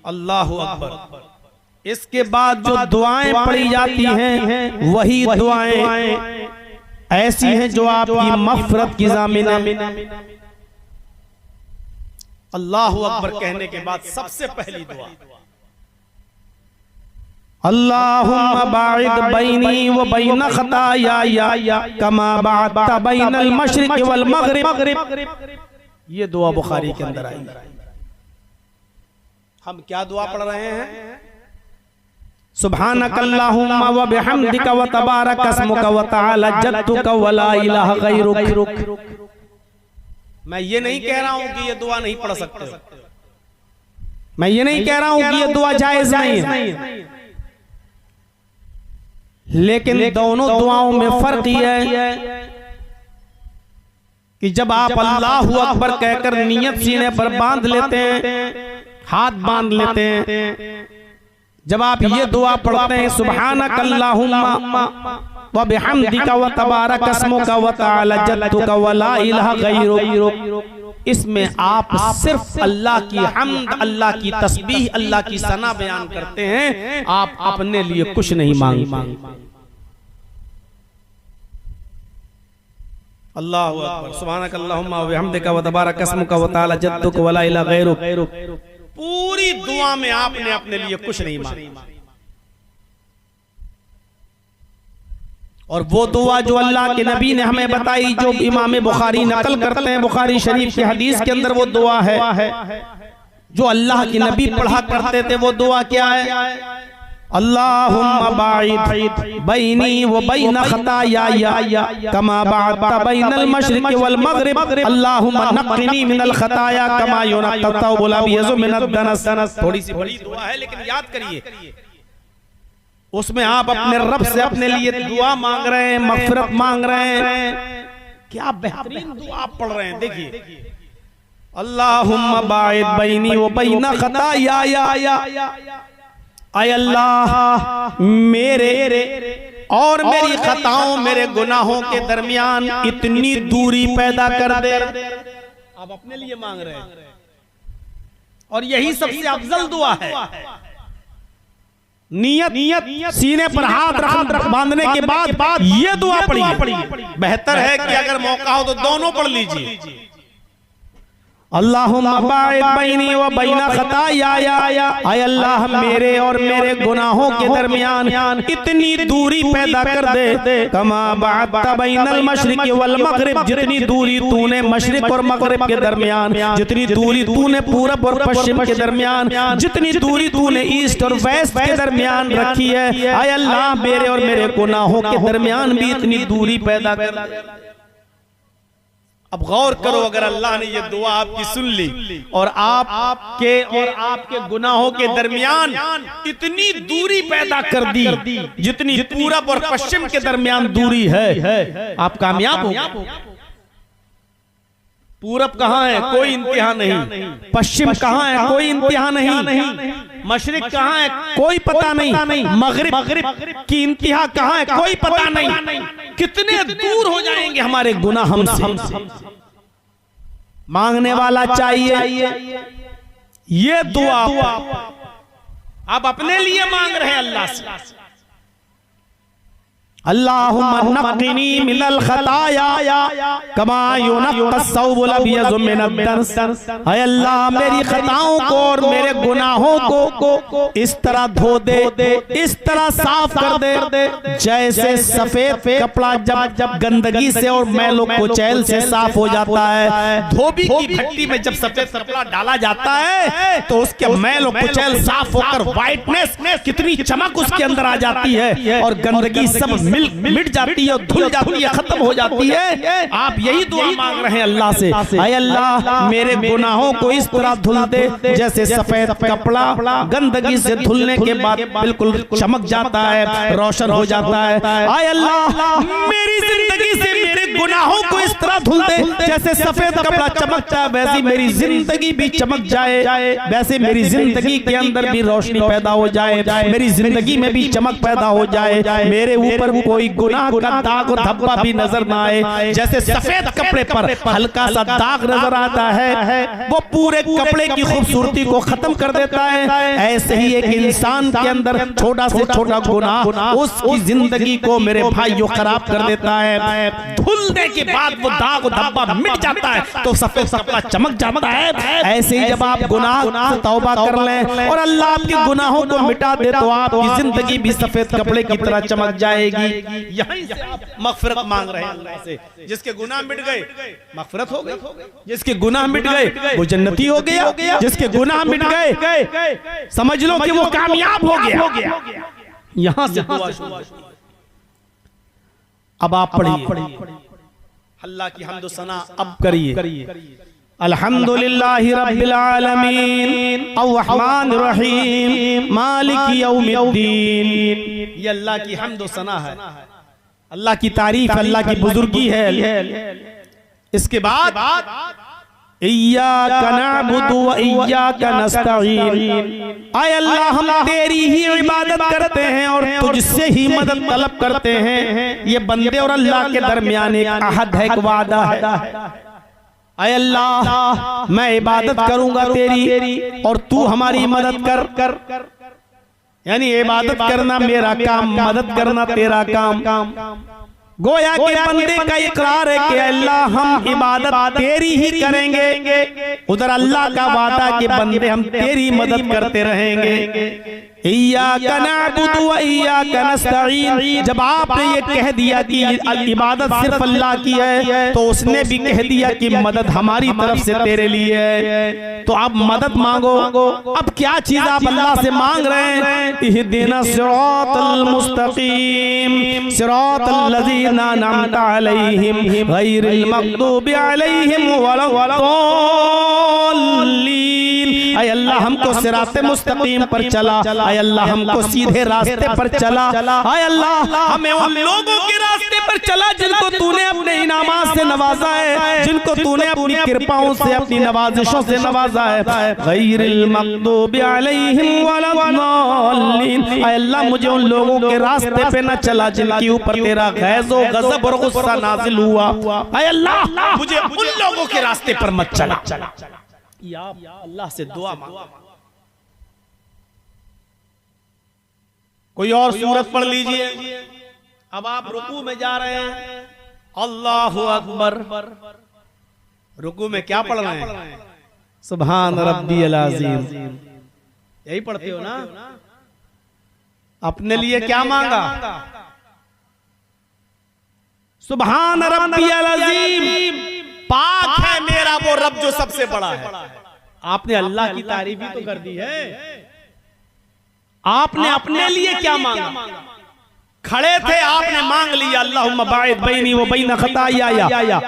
अल्लाहु अकबर, इसके बाद जो दुआएं पढ़ी जाती हैं वही दुआएं ऐसी हैं जो आपकी मग़फ़िरत की ज़ामिन है। अल्लाहु अकबर कहने के बाद सबसे पहली दुआ अल्लाहुम्मा बाइद बैनी व बैन खताया कमा बाअदत बैनल मशरिक़ वल मग़रिब। ये दुआ बुखारी के अंदर आई। हम क्या दुआ पढ़ रहे हैं? सुब्हानकल्लाहुम्मा व बिहम्दिका व तबारक अस्मुका व तआला जद्दुका व ला इलाहा गैरुक। मैं ये नहीं कह रहा हूं कि ये दुआ नहीं पढ़ सकते, मैं ये नहीं कह रहा हूं कि ये दुआ जायज नहीं है, लेकिन दोनों दुआओं में फर्क ये है कि जब आप अल्लाहु अकबर कहकर नियत सीने पर बांध लेते हैं, हाथ बांध लेते हैं, जब आप ये दुआ पढ़ते हैं सुब्हानकल्लाहुम्मा व बिहम्दिका व तबारक अस्मुका व तआला जद्दुका व ला इलाहा गैरुक, इसमें आप सिर्फ अल्लाह की हम्द, अल्लाह की तस्बीह, अल्लाह की सना बयान करते हैं, आप अपने लिए कुछ नहीं मांगते। अल्लाहु अकबर, सुब्हानकल्लाहुम्मा व बिहम्दिका व तबारक अस्मुका व तआला जद्दुका व ला इलाहा गैरुक। पूरी दुआ में आपने अपने लिए कुछ नहीं मांगा। और वो दुआ जो अल्लाह के नबी ने हमें बताई, जो इमाम बुखारी नकल करते हैं बुखारी शरीफ की हदीस के अंदर, वो दुआ है जो अल्लाह के नबी पढ़ा करते थे। वो दुआ क्या है? अल्लाहुम्मा बाइद बैनी व बैन खताया कमा बाअदत बैनल मशरिक़ वल मग़रिब। अल्लाहुम्मा नक़्क़िनी मिनल खताया कमा युनक़्क़ा अथ-थौबुल अब्यज़ु मिनद दनस। थोड़ी सी बड़ी दुआ है, लेकिन याद करिए उसमें आप अपने रब से अपने लिए दुआ मांग रहे हैं, मग़फ़िरत मांग रहे हैं। क्या बेहतरीन दुआ आप पढ़ रहे हैं। देखिए अल्लाहुम्मा बाइद बैनी व बैन खताया, आय अल्लाह मेरे और मेरी खताओं, मेरे गुनाहों के दरमियान इतनी दूरी पैदा कर दे। आप अपने लिए मांग रहे हैं, और यही सबसे अफजल दुआ है। नियत सीने पर हाथ बांधने के बाद ये दुआ पढ़िए। बेहतर है कि अगर मौका हो तो दोनों पढ़ लीजिए। अल्लाहुम्मा बाइद बैनी व बैन खताया, आय अल्लाह मेरे और मेरे गुनाहों के दरमियान इतनी दूरी पैदा कर दे, कमा बाअदत बैनल मशरिक़ वल मग़रिब, जितनी दूरी तूने मशरिक़ और मग़रिब के दरमियान, जितनी दूरी तूने पूरब और पश्चिम के दरमियान, जितनी दूरी तूने ईस्ट और वेस्ट के दरमियान रखी है, आय अल्लाह मेरे और मेरे गुनाहों के दरमियान भी इतनी दूरी पैदा कर दे। अब गौर करो, अगर अल्लाह ने ये दुआ आपकी सुन ली और आपके गुनाहों के दरमियान इतनी दूरी पैदा कर दी जितनी पूरब और पश्चिम के दरमियान दूरी है, आप कामयाब हो। पूरब कहाँ है? कोई इंतहा नहीं। पश्चिम कहाँ है? कोई इंतहा नहीं। मशरिक कहाँ है? कोई पता नहीं। मगरिब की इंतहा कहाँ है? कोई पता नहीं। कितने दूर हो जाएंगे हमारे गुनाह हमसे। मांगने वाला चाहिए। ये दुआ आप अपने लिए मांग रहे हैं अल्लाह से। अल्लाहुम्मा नक़्क़िनी मिनल खताया कमा युनक़्क़ा अथ-थौबुल अब्यज़ु मिनद दनस। ऐ अल्लाह मेरी खताओं को और मेरे गुनाहों को इस तरह धो दे, इस तरह साफ कर दे जैसे सफेद कपड़ा जब गंदगी से और मैलों कुचैल से साफ हो जाता है। धोबी की भट्टी में जब सफेद कपड़ा डाला जाता है तो उसके मैल और कुचैल साफ होकर व्हाइटनेस, कितनी चमक उसके अंदर आ जाती है और गंदगी सब मिट जाती है, धुल जाती है, खत्म हो जाती है। आप यही दुआ मांग रहे हैं अल्लाह से, आय अल्लाह मेरे गुनाहों को इस तरह धुल दे जैसे सफेद कपड़ा गंदगी से धुलने के बाद बिल्कुल चमक जाता है, रोशन हो जाता है। आय अल्लाह मेरी जिंदगी से मेरे गुनाहों को इस तरह धुल दे जैसे सफेद कपड़ा चमकता है, वैसी मेरी जिंदगी भी चमक जाए, वैसे मेरी जिंदगी के अंदर भी रोशनी पैदा हो जाए, मेरी जिंदगी में भी चमक पैदा हो जाए, मेरे ऊपर कोई गुनाह का दाग और धब्बा भी नजर ना आए। जैसे सफेद कपड़े पर हल्का सा दाग नजर आता है, वो पूरे कपड़े की खूबसूरती को खत्म कर देता है, ऐसे ही एक इंसान के अंदर छोटा से छोटा गुनाह उसकी जिंदगी को मेरे भाइयों खराब कर देता है। धुलने के बाद वो दाग और धब्बा मिट जाता है तो सफेद कपड़ा चमक जाता है। ऐसे ही जब आप गुनाह से तौबा कर लें और अल्लाह आपके गुनाहों को मिटा दे तो आपकी जिंदगी भी सफेद कपड़े की तरह चमक जाएगी। यहीं से आप मगफिरत मांग रहे हैं अल्लाह से। जिसके गुनाह मिट गए मगफिरत हो गई, जिसके गुनाह मिट गए वो जन्नती हो गया, जिसके गुनाह मिट गए समझ लो कि वो कामयाब हो गया। यहां से दुआ शुरू। अब आप पढ़िए अल्लाह की हम्द सना अब करिए। अल्हम्दुलिल्लाहि रब्बिल आलमीन अर्रहमानिर रहीम मालिक यौमिद्दीन। ये अल्लाह की हम्द सना है, अल्लाह की तारीफ, अल्लाह की बुजुर्गी है। इसके बाद इय्याका नअबुदु व इय्याका नस्तईन। आय अल्लाह हम तेरी ही इबादत करते हैं और तुझसे ही मदद तलब करते हैं। ये बंदे और अल्लाह के दरमियान एक अहद है, एक वादा है। आय अल्लाह मैं इबादत करूंगा तेरी और तू हमारी मदद कर। यानी इबादत करना मेरा काम, मदद करना तेरा काम। गोया के बंदे का इकरार है कि अल्लाह हम इबादत तेरी ही करेंगे, उधर अल्लाह का वादा कि बंदे हम तेरी मदद करते रहेंगे। इय्याका नअबुदु व इय्याका नस्तईन। जब आपने ये कह दिया कि इबादत सिर्फ अल्लाह की है तो उसने भी कह दिया कि मदद हमारी तरफ से तेरे लिए है, तो आप मदद मांगो। अब क्या चीज आप अल्लाह से मांग रहे हैं? इहदिना सिरातल मुस्तकीम सिरातल लज़ीना अनअमता अलैहिम गैरिल मग़दूबि अलैहिम वलद्दाल्लीन। ऐ अल्लाह हमको सिराते मुस्तकीम पर चला, ऐ अल्लाह हमको सीधे रास्ते पर चला, ऐ अल्लाह हमें उन लोगों के रास्ते पर चला जिनको तूने अपने इनामात से नवाजा है, जिनको तूने अपनी कृपाओं से, अपनी नवाजिशों से नवाजा है। गैरिल मग़दूबि अलैहिम वलद्दाल्लीन। ऐ अल्लाह मुझे उन लोगों के रास्ते पे न चला जिनके ऊपर तेरा गैज़ो गज़ब और गुस्सा नाज़िल हुआ। ऐ अल्लाह मुझे उन लोगों के रास्ते पर मत चला। या अल्लाह से दुआ मांगो। कोई और सूरत पढ़ लीजिए। अब आप रुकू में जा रहे हैं, अल्लाहु अकबर। रुकू में क्या पढ़ रहे हैं? सुभान रब्बियल अज़ीम। यही पढ़ते हो ना? अपने लिए क्या मांगा? सुभान रब्बियल अज़ीम। पाक है मेरा वो रब जो सबसे बड़ा है। आपने अल्लाह की तारीफ भी तो कर दी है। आपने अपने लिए क्या मांगा? खड़े थे, आपने मांग लिया अल्लाहुम्मा बाइद बैनी व बैन खतायाया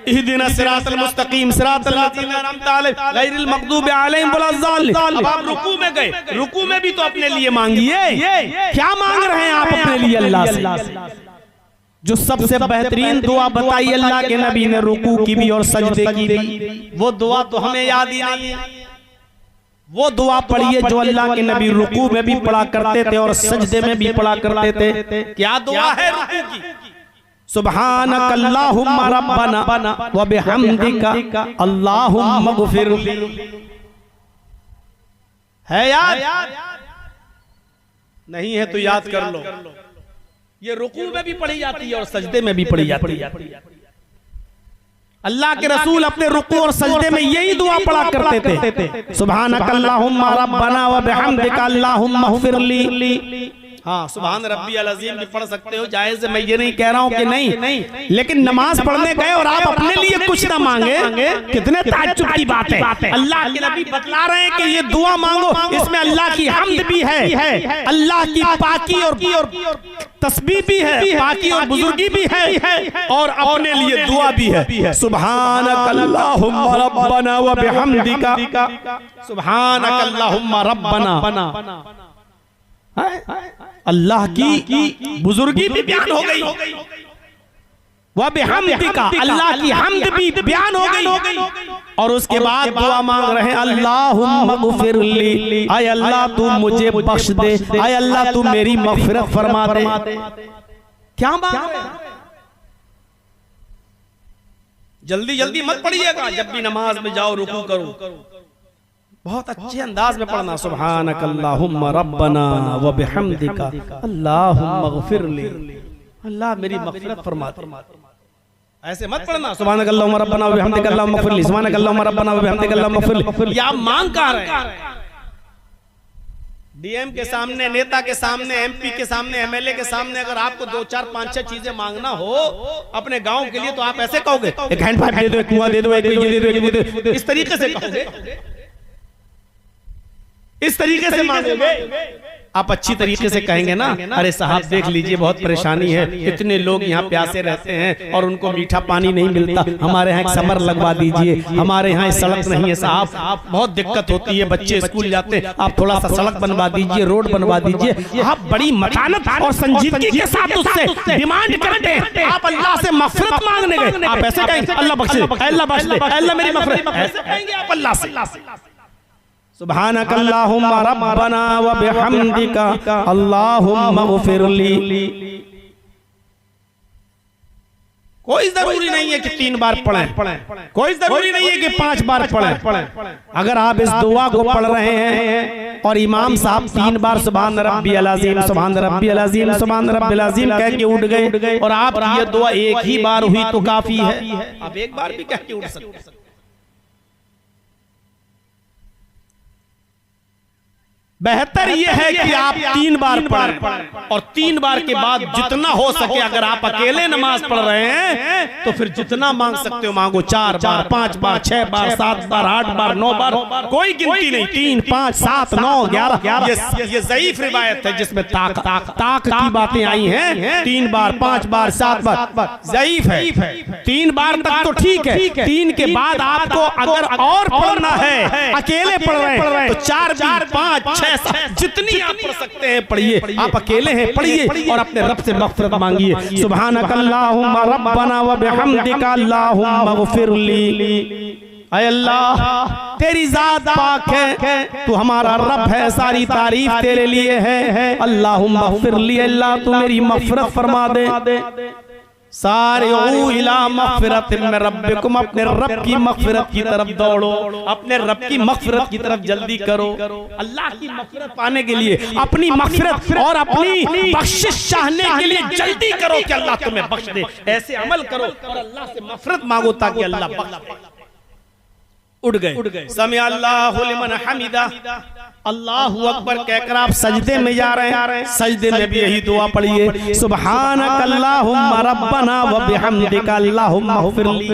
इहदिना सिरातल मुस्तकीम सिरातल लज़ीना अनअमता अलैहिम गैरिल मग़दूबि अलैहिम वलद्दाल्लीन। अब आप रुकू में गए, रुकू में भी तो अपने लिए मांगिए। क्या मांग रहे हैं आप अपने लिए अल्लाह से? जो सबसे बेहतरीन दुआ बताई अल्लाह के नबी ने रुकू की भी और सजदे की भी, वो दुआ तो हमें याद ही नहीं है। वो दुआ पढ़िए जो अल्लाह के नबी रुकू में भी पढ़ा करते थे और सजदे में भी पढ़ा करते थे। क्या दुआ है रुकू की? सुब्हानक अल्लाहुम्मा रब्बना व बिहम्दिका अल्लाहुम्मा गफिर। है याद? नहीं है तो याद कर लो। ये रुकू में भी पढ़ी जाती है और सजदे में भी पढ़ी जाती है। अल्लाह के रसूल अपने रुकू और सजदे में यही दुआ पढ़ा करते थे। सुब्हानक अल्लाहुम्मा रब्बना व बिहम्दिका अल्लाहुम्मा गफिरली। हाँ, सुभान रब्बियल अज़ीम भी पढ़ सकते हो, जायज़ है, मैं ये नहीं कह रहा हूँ कि नहीं, लेकिन नमाज पढ़ने गए और आप अपने लिए कुछ ना मांगे, कितने ताज्जुब की बात है। अल्लाह के नबी बतला रहे हैं कि ये दुआ मांगो, इसमें अल्लाह की हम्द भी है, अल्लाह की पाकी और तस्बीह भी है, पाकी और बुजुर्गी भी है, और अपने लिए दुआ भी है। सुब्हानकल्लाहुम्मा रब्बना व बिहम्दिका, सुब्हानकल्लाहुम्मा रब्बना, अल्लाह की बुजुर्गी भी बयान हो गई, वह बिहम्दिका, अल्लाह की हम्द भी बयान हो गई, और उसके बाद दुआ मांग रहे हैं अल्लाहुम्मा गफिरली, आय अल्लाह तू मुझे बख्श दे, आय अल्लाह तू मेरी मगफिरत फरमा दे। क्या मांग रहे हैं? जल्दी जल्दी मत पढ़िएगा, जब भी नमाज में जाओ रुकू करो, बहुत अच्छे अंदाज में पढ़ना, सुब्हानकल्लाहुम्मा रब्बना व बिहम्दिका अल्लाहुम्मा गफिरली, अल्लाह मेरी मगफिरत फरमा दे। ऐसे मत पढ़ना सुब्हानकल्लाहुम्मा रब्बना व बिहम्दिका अल्लाहुम्मा गफिरली, सुब्हानकल्लाहुम्मा रब्बना व बिहम्दिका अल्लाहुम्मा गफिरली। या मांग कहां रहे हैं? डीएम के सामने, नेता के सामने, एमपी के सामने, एमएलए के सामने अगर आपको 2 4 5 6 चीजें मांगना हो अपने गांव के लिए, तो आप ऐसे कहोगे, एक हैंड पाइप दे दो, एक कुआं दे दो, एक ये दे दो, इस तरीके से कहोगे, इस तरीके से मांगोगे। आप अच्छी तरीके से कहेंगे ना, अरे साहब देख लीजिए बहुत परेशानी है, इतने लोग यहाँ प्यासे रहते हैं और उनको मीठा पानी नहीं मिलता, हमारे यहाँ एक समर लगवा दीजिए, हमारे यहाँ सड़क नहीं है साहब, बहुत दिक्कत होती है, बच्चे स्कूल जाते हैं, आप थोड़ा सा सड़क बनवा दीजिए, रोड बनवा दीजिए। आप बड़ी मतानत और संजीदगी के साथ उससे डिमांड करते हैं, आप अल्लाह से मगफिरत मांगने गए, आप ऐसे कहेंगे अल्लाह बख्श दे, अल्लाह बख्श दे, अल्लाह मेरी मगफिरत, ऐसे कहेंगे आप अल्लाह से। सुब्हानकल्लाहुम्मा रब्बना व बिहम्दिका अल्लाहुम्मा गफिरली। कोई जरूरी नहीं है कि 3 बार पढ़ें, कोई जरूरी नहीं है कि 5 बार पढ़ें। अगर आप इस दुआ को पढ़ रहे हैं और इमाम साहब 3 बार सुभान रब्बियल अज़ीम, सुभान रब्बियल अज़ीम, सुभान रब्बियल अज़ीम कह के उठ गए, और आप ये दुआ एक ही बार हुई तो काफी है, आप एक बार भी कह के उठ सकते हैं। बेहतर यह है कि आप 3 बार पढ़ें, और 3 बार के बाद जितना हो सके, अगर आप अकेले नमाज पढ़ रहे हैं तो फिर जितना मांग सकते हो मांगो, 4 बार, 5 बार, 6 बार, 7 बार, 8 बार, 9 बार, कोई गिनती नहीं, 3, 5, 7, 9, 11। ये ज़ईफ रिवायत है जिसमें ताक की बातें आई हैं। 3 बार, 5 बार, 7 बार ज़ईफ है। 3 बार तक तो ठीक है, 3 के बाद आपको अगर और पढ़ना है, अकेले पढ़ रहे हैं तो 4, 5, 6, जितनी आप पढ़ सकते हैं पढ़िए, आप अकेले हैं पढ़िए, और अपने रब से मग़फ़िरत मांगिए। सुब्हानकल्लाहुम्मा रब्बना व बिहम्दिका अल्लाहुम्मा गफिरली। ऐ अल्लाह तेरी ज़ात पाक है, तू हमारा रब है, सारी तारीफ तेरे लिए है। अल्लाहुम्मा गफिरली, अल्लाह तू मेरी मग़फ़िरत फरमा दे। सारे इला मग़फ़िरत मिन रब्बिकुम, अपने रब की मग़फ़िरत की तरफ दौड़ो, अपने रब की मग़फ़िरत की तरफ जल्दी करो। अल्लाह की मग़फ़िरत पाने के लिए, अपनी मग़फ़िरत और अपनी बख्शिश चाहने के लिए जल्दी करो कि अल्लाह तुम्हें बख्श दे। ऐसे अमल करो और अल्लाह से मग़फ़िरत मांगो ताकि अल्लाह बख्श दे। उड़ गए। समी अल्लाहु लिमन हमिदा, अल्लाहु अकबर कहकर आप सजदे में जा रहे हैं, सजदे में भी यही दुआ पढ़िए, सुब्हानकल्लाहुम्मा रब्बना व बिहम्दिका अल्लाहुम्मा गफिरली।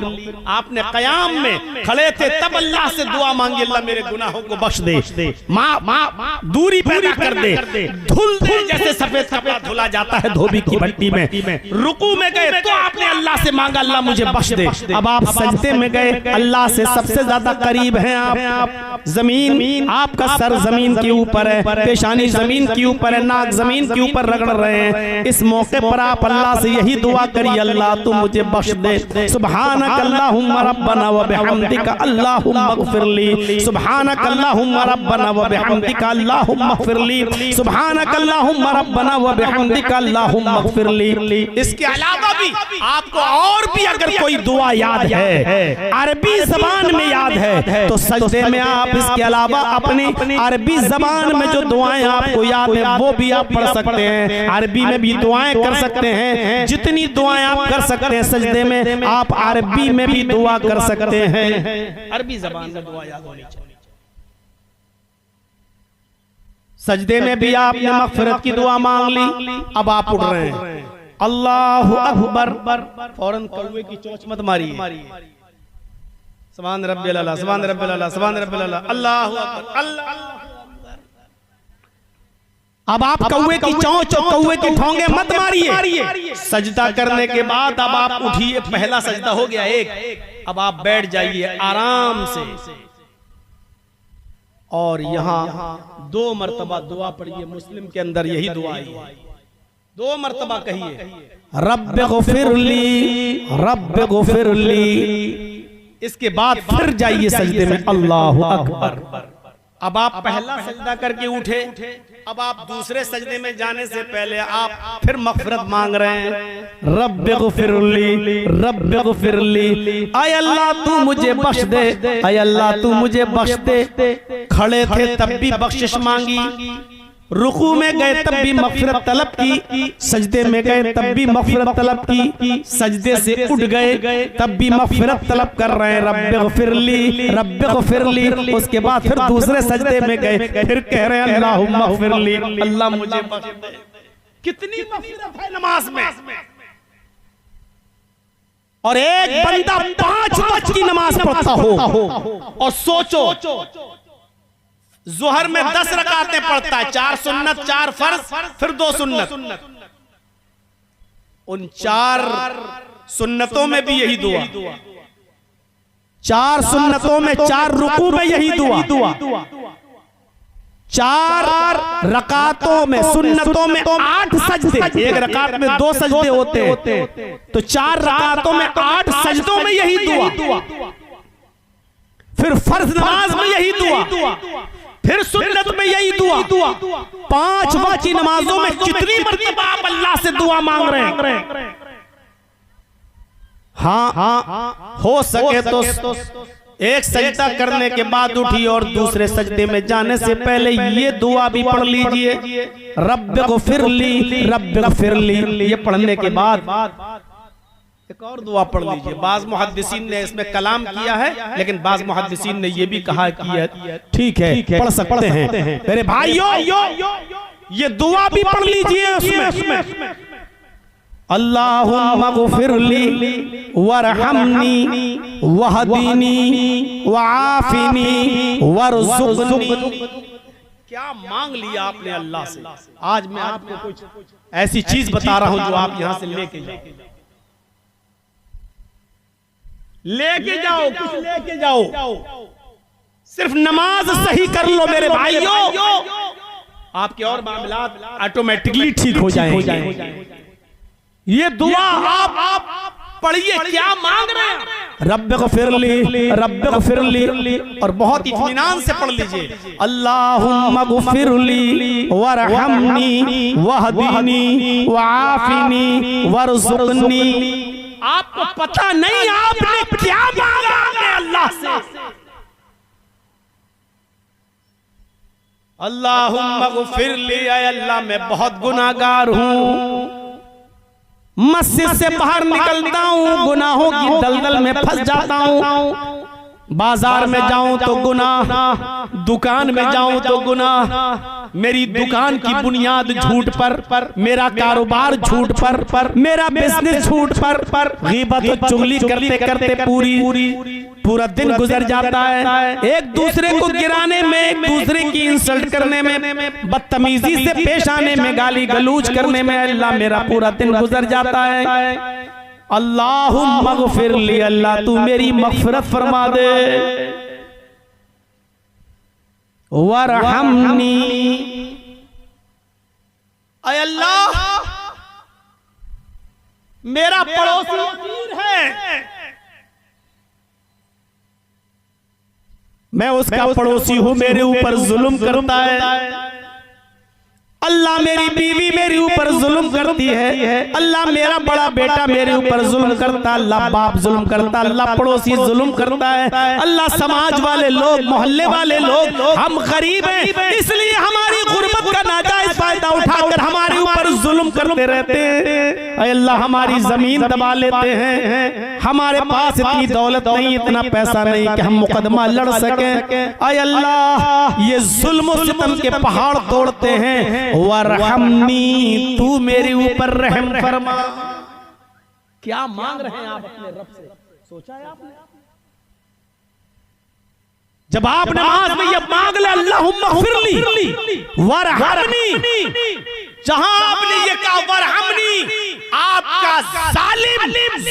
आपने क़याम में खड़े थे तब अल्लाह से दुआ मांगी, अल्लाह मेरे गुनाहों को बख्श दे, दूरी पैदा कर दे, धुल दे, जैसे सफेद कपड़ा धुला जाता है धोबी की भट्टी में। रुकू में गए तो आपने अल्लाह से मांगा, अल्लाह मुझे बख्श दे। अब आप सजदे में गए, अल्लाह से सबसे ज्यादा करीब हैं आप। जमीन, आपका सर जमीन के ऊपर है, पेशानी जमीन के ऊपर है, नाक जमीन के ऊपर रगड़ रहे हैं। इस मौके पर आप अल्लाह से यही दुआ करिए, अल्लाह तू मुझे बख्श दे। सुब्हानकल्लाहुम्मा रब्बना व बिहम्दिका अल्लाहुम्मा गफिरली, सुब्हानकल्लाहुम्मा रब्बना व बिहम्दिका अल्लाहुम्मा गफिरली, सुब्हानकल्लाहुम्मा रब्बना व बिहम्दिका अल्लाहुम्मा गफिरली। इसके अलावा भी आपको और भी अगर कोई दुआ याद है, अरबी जबान में याद है, तो सजदे में आप इसके अलावा अपनी अरबी जबान में जो दुआएं आपको याद है वो भी आप पढ़ सकते हैं। अरबी में भी दुआएं कर सकते हैं, जितनी दुआएं आप कर सकते हैं सजदे में, आप अरबी में भी दुआ कर सकते हैं। अरबी जबान में दुआ याद होनी चाहिए। सजदे में भी आपने मग़फ़िरत की दुआ मांग ली, अब आप उठ रहे हैं, अल्लाहु अकबर, फौरन कौवे की चोंच मत मारिए, सुभान रब्बिल आला, सुभान रब्बिल आला, सुभान रब्बिल आला, अल्लाहु अकबर, अल्लाह। अब आप कौवे की चोंच और कौवे की ठोंगे मत मारिए। सजदा करने के बाद अब आप उठिए, पहला सजदा हो गया एक, अब आप बैठ जाइए आराम से और यहाँ 2 मरतबा दुआ पढ़िए। मुस्लिम के अंदर यही दुआ है, 2 मरतबा कहिए, रब्बिग़फ़िरली, रब्बिग़फ़िरली। इसके बाद फिर जाइए सजदे में, अल्लाहु अकबर। अब आप पहला सजदा करके उठे, अब आप दूसरे सजदे में जाने से पहले आप फिर मग़फ़िरत मांग रहे हैं, रब्बिग़फ़िरली, रब्बिग़फ़िरली। आय अल्लाह तू मुझे बख्श दे, आय अल्लाह तू मुझे बख्श दे। खड़े थे तब भी बख्शिश मांगी, रुकू में गए तब भी मग़फ़िरत तलब की, सजदे में गए तब भी मग़फ़िरत तलब की, सजदे से उठ गए तब भी मग़फ़िरत तलब कर रहे हैं, रब्बिग़फ़िरली, रब्बिग़फ़िरली। उसके बाद फिर दूसरे सजदे में गए, फिर कह रहे हैं अल्लाहुम्मा ग़फ़िरली, अल्लाह मुझे बख्श दे। कितनी मग़फ़िरत है नमाज में। और एक बंदा 5 वक्त की नमाज पढ़ता हो, और सोचो ज़ुहर में 10 रकातें पढ़ता है, 4 सुन्नत 4 फर्ज फिर 2 सुन्नत। उन 4 सुन्नतों में भी यही दुआ, 4 सुन्नतों में 4 रुकू में यही दुआ, 4 रकातों में सुन्नतों में 8 सजदे, एक रकात में 2 सजदे होते हैं, तो 4 रकातों में 8 सजदों में यही दुआ, फिर फर्ज नमाज में यही दुआ, फिर सुन्नत में यही दुआ। 5 वक्त की नमाजों में कितनी मर्तबा आप अल्लाह से दुआ मांग रहे हैं। हाँ, हो सके तो एक सजदा करने के बाद उठी और दूसरे सजदे में जाने से पहले ये दुआ भी पढ़ लीजिए, रब्बिग़फ़िरली, रब्बिग़फ़िरली। ये पढ़ने के बाद एक और दुआ पढ़ लीजिए। बाज़ मुहद्दिसीन ने इसमें कलाम किया है, लेकिन बाज़ मुहद्दिसीन ने ये भी कहा कि ठीक है पढ़ सकते हैं। मेरे भाइयों, ये दुआ भी पढ़ लीजिए उसमें, अल्लाहुम्मा ग़फ़िरली वरहमनी वहदीनी वआफ़िनी वरज़ुक़नी। क्या मांग लिया आपने अल्लाह से। आज मैं आपको कुछ ऐसी चीज बता रहा हूं जो आप यहां से लेके जाओ, कुछ लेके जाओ। सिर्फ नमाज सही कर लो मेरे भाइयों, आपके और मामलात ऑटोमेटिकली ठीक हो जाएंगे। ये दुआ आप पढ़िए, क्या मांग रहे हैं, रब्बिग़फ़िरली, रब्बिग़फ़िरली, और बहुत इत्मीनान से पढ़ लीजिए, अल्लाहुम्मा ग़फ़िरली वरहमनी वहदीनी वआफ़िनी वरज़ुक़नी। आपको पता नहीं आपने क्या मांगा है अल्लाह से। अल्लाहुम्मा ग़फ़िरली, अल्लाह मैं बहुत गुनाहगार हूँ, मस्जिद से बाहर निकलता हूँ गुनाहों की दलदल में फंस जाता हूँ, बाजार में जाऊं तो गुनाह, दुकान में जाऊं तो गुनाह, मेरी दुकान की बुनियाद झूठ पर, मेरा कारोबार झूठ पर, मेरा बिजनेस झूठ पर, गीबत और चुगली करते करते पूरा दिन गुजर जाता है, एक दूसरे को गिराने में, एक दूसरे की इंसल्ट करने में, बदतमीजी से पेश आने में, गाली गलूज करने में, अल्लाह मेरा पूरा दिन गुजर जाता है। अल्लाहुम्मा ग़फ़िरली, अल्लाह तू मेरी मग़फ़िरत फरमा दे, वरहमनी, ऐ अल्लाह मेरा पड़ोसी अमीर है, मैं उसका पड़ोसी हूं, मेरे ऊपर जुल्म करता है, अल्लाह मेरी बीवी मेरे ऊपर जुल्म करती है, अल्लाह मेरा बड़ा बेटा मेरे ऊपर जुल्म करता है, अल्लाह बाप जुल्म करता है, अल्लाह पड़ोसी जुल्म करता है, अल्लाह समाज वाले लोग, मोहल्ले वाले लोग, हम गरीब हैं इसलिए हमारी गुर्बत का नाजायज फायदा उठाकर हमारे ऊपर जुल्म करते रहते हैं। ऐ अल्लाह हमारी जमीन दबा लेते हैं, हमारे पास इतनी दौलत नहीं, इतना पैसा नहीं कि हम मुकदमा लड़ सकें। ऐ अल्लाह ये जुल्म और सितम के पहाड़ तोड़ते हैं, वरहमनी तू मेरे ऊपर रहम फरमा। क्या मांग रहे हैं आप अपने रब से, सोचा है आपने? जब आप नमाज में ये मांग ले अल्लाहुम्मा फिरली वरहमनी, जहां आपने ये कहा वरहमनी, आपका जालिम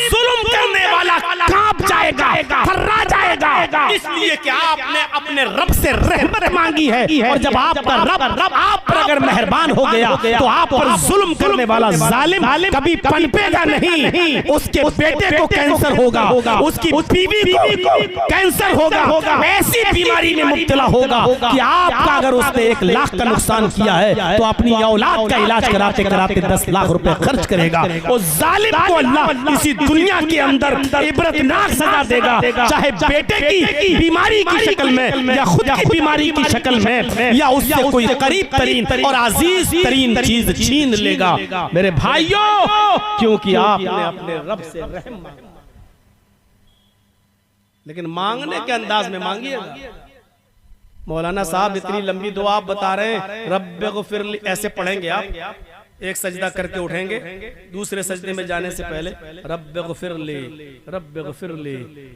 जुल्म करने वाला कांप जाएगा, थर्रा जाएगा, इसलिए कि आपने अपने रब से रहमत मांगी है। और जब आपका रब आप पर अगर मेहरबान हो गया तो आप पर जुल्म करने वाला जालिम कभी पनपेगा नहीं। उसके बेटे को कैंसर होगा, उसकी बीवी को कैंसर होगा, ऐसी बीमारी में मुब्तला होगा कि आपका अगर उसने 1 लाख का नुकसान किया है तो अपनी औलाद का इलाज कराते कराते 10 लाख रुपए खर्च करेगा। और जालिम को अल्लाह इसी दुनिया के अंदर इबरतनाक सजा देगा, चाहे बेटे की बीमारी की शक्ल में या खुद की बीमारी की शक्ल में, या उससे कोई करीब तरीन और अजीज तरीन चीज छीन लेगा। मेरे भाइयों, क्योंकि आपने अपने रब से रहम मांगा, लेकिन मांगने के अंदाज में मांगिएगा। मौलाना साहब इतनी लंबी दुआ आप बता रहे हैं, रब्बिग़फिरली ऐसे पढ़ेंगे आप, एक सजदा करके उठेंगे, दूसरे सजदे में जाने से पहले रब्बिग़फिरली रब्बिग़फिरली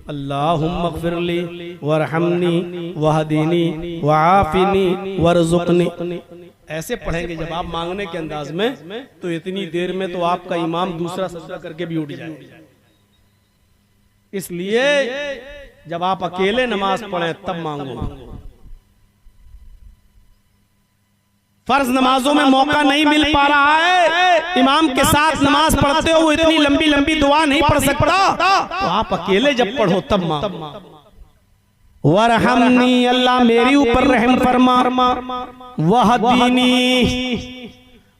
अल्लाहुम्मग़फिरली वरहमनी वहदीनी वआफ़िनी वरज़ुक़नी, ऐसे पढ़ेंगे जब आप मांगने के अंदाज में, तो इतनी देर में तो आपका इमाम दूसरा सजदा करके भी उठ जाए। इसलिए जब आप अकेले नमाज पढ़ें तब मांगो। फर्ज नमाजों में मौका नहीं मिल पा रहा है, इमाम के साथ नमाज पढ़ते हो वो इतनी लंबी लंबी दुआ नहीं पढ़ सकता, तो आप अकेले जब पढ़ो तब मांगो। वरहमनी अल्लाह मेरी ऊपर रहम फरमा, वहदीनी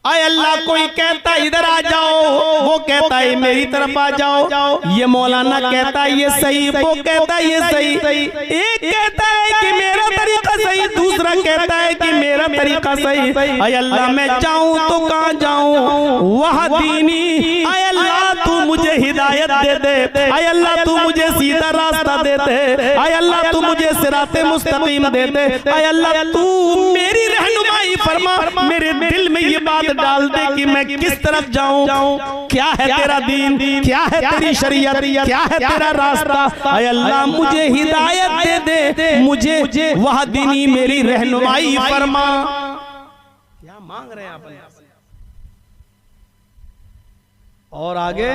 आय अल्लाह कोई कहता इधर आ जाओ, वो कहता है मेरी तरफ आ जाओ, ये मौलाना कहता है ये सही, वो कहता है ये सही, एक कहता है कि मेरा तरीका सही, दूसरा कहता है कि मेरा तरीका सही। आय अल्लाह मैं जाऊं तो कहां जाऊं? वहदीनी आय अल्लाह तू मुझे हिदायत दे दे, आय अल्लाह तू मुझे सीधा रास्ता दे दे, आय अल्लाह तू मुझे सिराते मुस्तकीम दे दे, आय अल्लाह तू मेरी रहनुमाई फरमा, मेरे दिल में ये बात डाल दे कि मैं किस तरफ जाऊं, क्या है तेरा दीन, क्या है तेरी शरीयत, क्या है तेरा रास्ता। ऐ अल्लाह मुझे हिदायत दे दे, मुझे वहदीनी मेरी रहनुमाई फरमा। क्या मांग रहे हैं आप? और आगे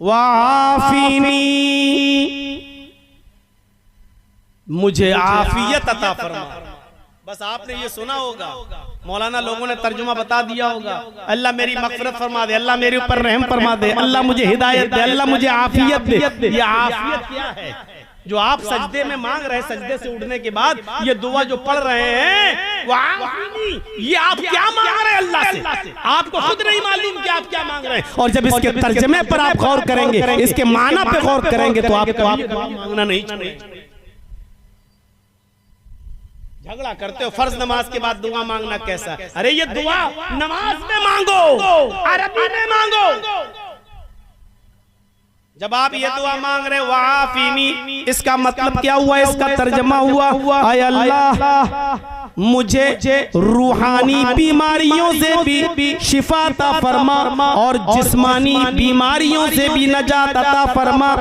वाफीनी मुझे आफियत अता फरमा। बस आपने ये सुना होगा, मौलाना लोगों ने तर्जुमा बता दिया होगा, अल्लाह मेरी मग़फ़िरत फरमा दे, अल्लाह मेरे ऊपर रहम फरमा दे, अल्लाह मुझे हिदायत दे, अल्लाह मुझे आफियत दे। ये आफियत क्या है जो आप सजदे में मांग रहे हैं? सजदे से उठने के बाद ये दुआ जो पढ़ रहे हैं, ये आप क्या मांग रहे हैं अल्लाह से? आपको खुद नहीं मालूम कि आप क्या मांग रहे हैं। और जब इसके तर्जुमे पर आप गौर करेंगे, इसके माना पे गौर करेंगे, तो आप कभी मांगना नहीं छोड़ेंगे। झगड़ा करते हो फर्ज नमाज के बाद दुआ मांगना कैसा? अरे ये दुआ नमाज में मांगो, अरबी में मांगो। जब आप ये दुआ मांग रहे वाफीनी, इसका मतलब क्या हुआ? इसका तर्जमा हुआ आय अल्लाह मुझे रूहानी बीमारियों से भी शिफा अता फरमा और जिस्मानी बीमारियों से भी नजात अता फरमा,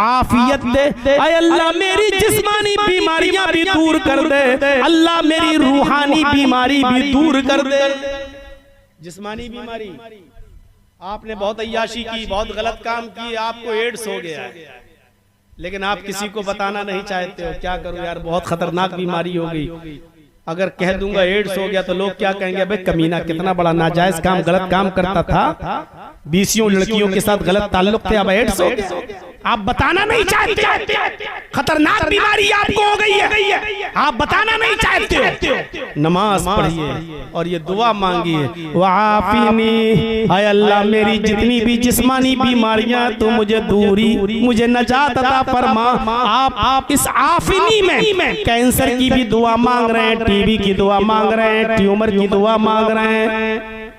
आफियत दे। आय अल्लाह मेरी जिस्मानी बीमारियां भी दूर कर दे, अल्लाह मेरी रूहानी बीमारी भी दूर कर दे। जिस्मानी बीमारी, आपने बहुत अय्याशी की, बहुत गलत काम की, आपको एड्स हो गया, लेकिन आप किसी को बताना नहीं चाहते हो। क्या करूं यार, बहुत खतरनाक बीमारी हो गई, अगर कह दूंगा एड्स हो गया तो लोग क्या कहेंगे? भाई कमीना कितना बड़ा नाजायज काम, गलत काम करता था, 20 लड़कियों के साथ गलत ताल्लुक थे, अब एड्स हो गया। आप बताना नहीं चाहते, खतरनाक बीमारी आपको हो गई है, आप बताना नहीं चाहते हो। नमाज पढ़िए और ये दुआ मांगिए, वाफीनी हाय अल्लाह मेरी जितनी भी जिस्मानी बीमारियां तो मुझे दूरी, मुझे नजात अता फरमा। आप इस आफीनी में कैंसर की भी दुआ मांग रहे हैं, टीबी की दुआ मांग रहे हैं, ट्यूमर की दुआ मांग रहे हैं,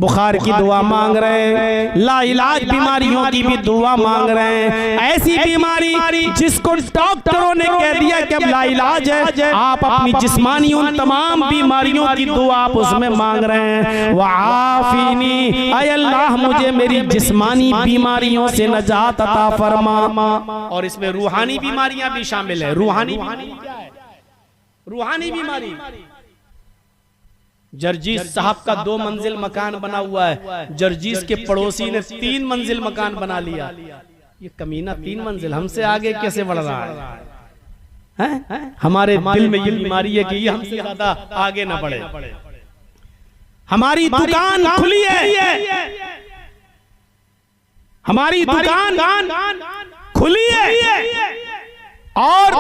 बुखार की दुआ मांग रहे हैं, लाइलाज बीमारियों की भी दुआ मांग रहे हैं। ऐसी बीमारी जिसको डॉक्टरों ने कह दिया कि अब लाइलाज है, आप अपनी जिस्मानी उन तमाम बीमारियों की दुआ आप उसमें मांग रहे हैं। वआफिनी, ऐ अल्लाह मुझे मेरी जिस्मानी बीमारियों से नजात अता फरमा। और इसमें रूहानी बीमारियां भी शामिल है। रूहानी बीमारी क्या है? रूहानी बीमारी, जर्जीस साहब का 2 मंजिल मकान बना हुआ है, जर्जीस के पड़ोसी ने 3 मंजिल मकान बना लिया। ये कमीना 3 मंजिल हमसे आगे कैसे बढ़ रहा है? हमारे दिल में ये बीमारी है कि ये हमसे ज्यादा आगे ना बढ़े। हमारी दुकान खुली है, हमारी दुकान खुली है, और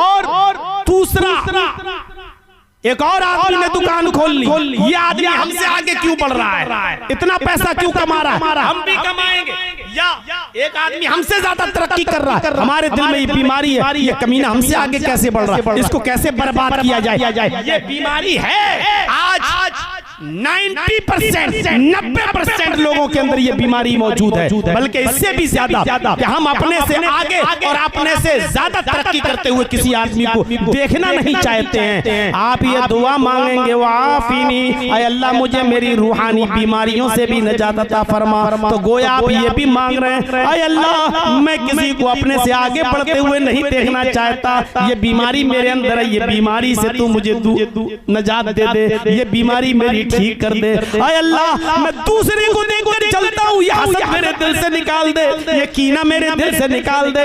दूसरा एक और आदमी ने दुकान खोल ली। ये आदमी हमसे आगे क्यों बढ़ रहा है? इतना पैसा क्यों कमा रहा है? हम भी कमाएंगे। या एक आदमी हमसे ज्यादा तरक्की कर रहा है, हमारे दिल में ये बीमारी है, ये कमीना हमसे आगे कैसे बढ़ रहा है, इसको कैसे बर्बाद किया जाए। ये बीमारी है आज 90% 90% लोगों के अंदर ये बीमारी मौजूद है, बल्कि इससे भी ज्यादा कि हम अपने से आगे और अपने से ज्यादा तरक्की करते हुए किसी आदमी को देखना नहीं चाहते हैं। आप ये दुआ मांगेंगे, वाफिनी, ऐ अल्लाह मुझे मेरी रूहानी बीमारियों से भी निजात अता फरमा। तो गोया आप ये भी मांग रहे हैं, ऐ अल्लाह मैं किसी को अपने से आगे बढ़ते हुए नहीं देखना चाहता, ये बीमारी मेरे अंदर है, ये बीमारी से तू मुझे निजात दे दे, ये बीमारी मेरी ठीक कर दे। ऐ अल्लाह मैं दूसरे को देखकर चलता हूँ, ये हसद मेरे दिल से निकाल दे, ये कीना मेरे दिल से निकाल दे,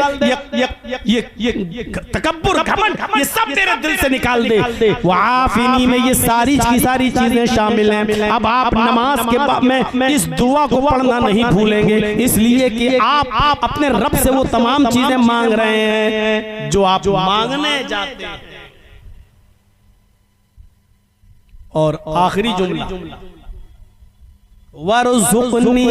ये तकब्बुर घमंड ये सब मेरे दिल से निकाल दे। वाफिनी में ये सारी की सारी चीजें शामिल हैं। अब आप नमाज के बाद में इस दुआ को पढ़ना नहीं भूलेंगे, इसलिए कि आप अपने रब से वो तमाम चीजें मांग रहे हैं जो आप मांगने जाते हैं। और आखिरी जुमला, वरज़ुक़नी,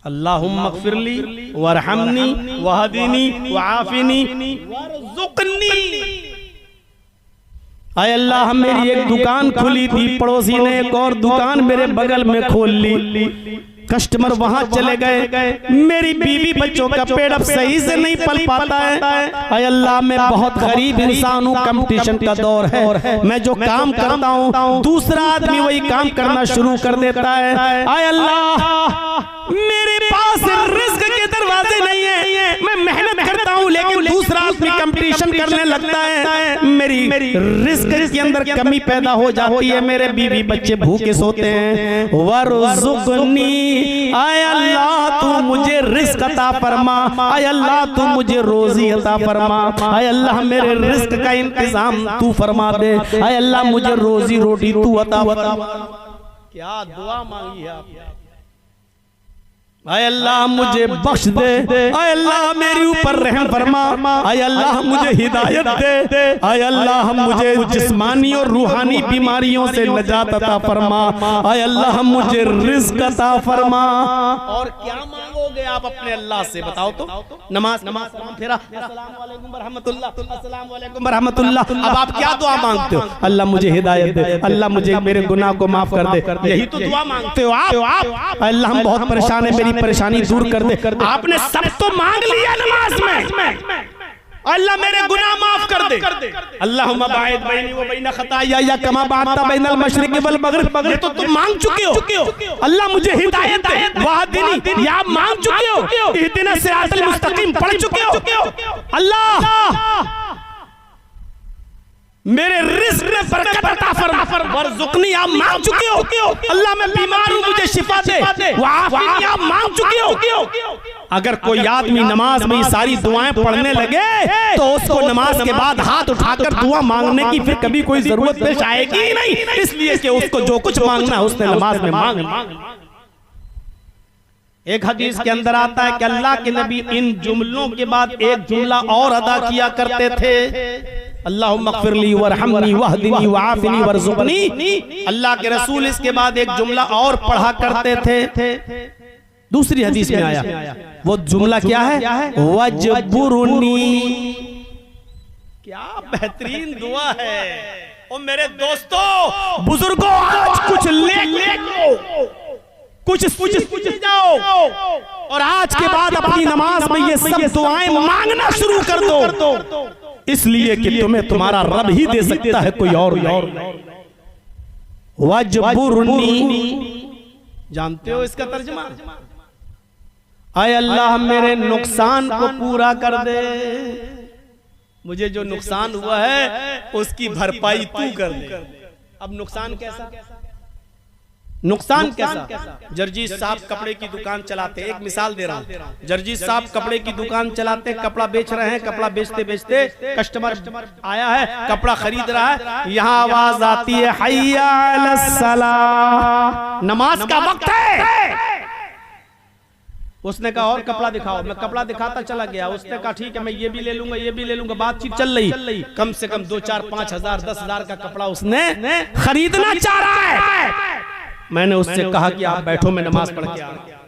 अल्लाहुम्मा अग़फ़िरली वरहमनी वहदिनी वआफ़िनी वरज़ुक़नी। ऐ अल्लाह मेरी एक दुकान खुली थी, पड़ोसी ने एक और दुकान मेरे बगल में खोल ली, कस्टमर वहां चले गए, मेरी बीवी बच्चों का पेट अब सही से नहीं पल पाता है। ऐ अल्लाह मैं बहुत गरीब इंसान हूँ, कंपटीशन का दौर है, मैं जो काम करता हूँ दूसरा आदमी वही काम करना शुरू कर देता है। ऐ अल्लाह मेरे पास रिस्क के दरवाजे नहीं है, मैं मेहनत करता हूँ लेकिन दूसरा आदमी कंपटीशन करने लगता है, मेरी रिस्क के अंदर कमी पैदा हो जाती है, मेरे बीवी बच्चे भूखे सोते हैं। वरज़ुक़नी, आय अल्लाह तू मुझे रिस्क अता फरमा, आय अल्लाह तू मुझे रोजी अता फरमा, आय अल्लाह मेरे रिस्क का इंतजाम तू फरमा दे, आय अल्लाह मुझे रोजी रोटी तू अता फरमा। क्या दुआ मांगी है आपने? आय अल्लाह मुझे बख्श दे, आय अल्लाह मेरे ऊपर रहम फरमा, आय अल्लाह मुझे हिदायत दे, आय अल्लाह मुझे जिस्मानी और रूहानी बीमारियों से निजात अता फरमा, आय अल्लाह मुझे रिज़्क़ अता फरमा। और क्या मांगोगे आप अपने अल्लाह से, बताओ तो? नमाज सलाम फेरा, अस्सलाम वालेकुम रहमतुल्लाह, अस्सलाम वालेकुम रहमतुल्लाह। अब आप क्या दुआ मांगते हो? अल्लाह मुझे हिदायत दे, अल्लाह मुझे मेरे गुनाह को माफ कर दे, यही तो दुआ मांगते हो आप। अल्लाह हम बहुत परेशान है, मेरी परेशानी दूर कर दे। आपने सब तो मांग लिया नमाज में, अल्लाह मेरे गुनाह माफ कर दे, अल्लाहुम्मा बाइद बैनी व बैन खताया कमा बाअदता बैनल मशरिक़ि वल मग़रिब, ये तो तुम मांग चुके हो। अल्लाह मुझे हिदायत दे, वहदिनी, या मांग चुके हो, इहदिना सिरातल मुस्तकीम पढ़ चुके हो। अल्लाह मेरे रिज़्क़ में बरकत अता फरमा, वरज़ुक़नी आप मांग चुके हो। अल्लाह मैं बीमार हूँ मुझे शिफा दे, वआफ़िनी आप मांग चुके हो। अगर कोई आदमी नमाज में सारी दुआएं पढ़ने लगे तो उसको नमाज के बाद हाथ उठाकर दुआ मांगने की फिर कभी कोई जरूरत पेश आएगी ही नहीं, इसलिए कि उसको जो कुछ मांगना है उसने नमाज में मांग। एक हदीस के अंदर आता है कि अल्लाह के नबी इन जुमलों के बाद एक जुमला और अदा किया करते थे, अल्लाहुम्मा अग़फ़िरली वरहमनी वहदिनी वआफ़िनी वरज़ुक़नी। अल्लाह के रसूल इसके बाद एक जुमला और पढ़ा करते थे। दूसरी हदीस में आया, वो जुमला क्या है? वजबुरनी। क्या बेहतरीन दुआ है। ओ मेरे दोस्तों बुजुर्गों, आज कुछ ले लो, कुछ जाओ और आज के बाद अपनी नमाज में ये सब दुआएं मांगना शुरू कर दो, इसलिए कि तुम्हें तुम्हारा रब ही दे सकता है, कोई और नहीं। वजबुरनी, जानते हो इसका तर्जुमा? आय अल्लाह मेरे नुकसान को पूरा कर दे, मुझे जो नुकसान हुआ है उसकी भरपाई तू कर दे। अब नुकसान कैसा? नुकसान कैसा? जर्जीस साहब कपड़े की दुकान चलाते, एक मिसाल दे रहा हूं। जर्जीस साहब कपड़े की दुकान चलाते, कपड़ा बेच रहे हैं, कपड़ा बेचते बेचते कस्टमर आया है, कपड़ा खरीद रहा है, यहाँ आवाज आती है हय्या अलस सलाह, नमाज का वक्त है। उसने कहा और कपड़ा दिखाओ, मैं कपड़ा दिखाता चला गया। उसने कहा ठीक है मैं ये भी ले लूंगा, ये भी ले लूंगा। बातचीत चल रही, कम से कम 2, 4, 5 हजार 10 हजार का कपड़ा उसने खरीदना चाह रहा है। मैंने उससे कहा कि आप बैठो, मैं नमाज पढ़ के आ रहा हूं।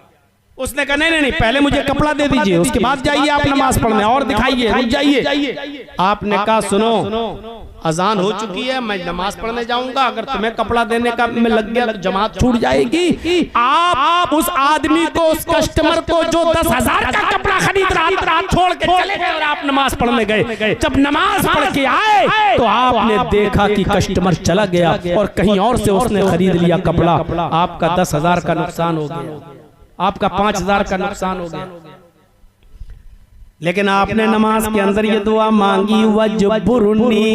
उसने कहा नहीं, पहले मुझे कपड़ा दे दीजिए, उसके बाद जाइए आप नमाज पढ़ने, और दिखाइए, रुक जाइए। आपने कहा सुनो, अजान हो चुकी है, मैं नमाज पढ़ने जाऊंगा, अगर तुम्हें कपड़ा देने का में लग गया तो जमात छूट जाएगी। आप उस आदमी को, उस कस्टमर को जो 10,000 का कपड़ा खरीद रहा छोड़ के चले गए और आप नमाज पढ़ने गए। जब नमाज पढ़ के आए तो आपने देखा कि कस्टमर चला गया और कहीं और से उसने खरीद लिया कपड़ा। आपका 10,000 का नुकसान हो गया, आपका 5,000 का नुकसान हो गया। लेकिन आपने नमाज के अंदर ये दुआ मांगी, वजबुरनी,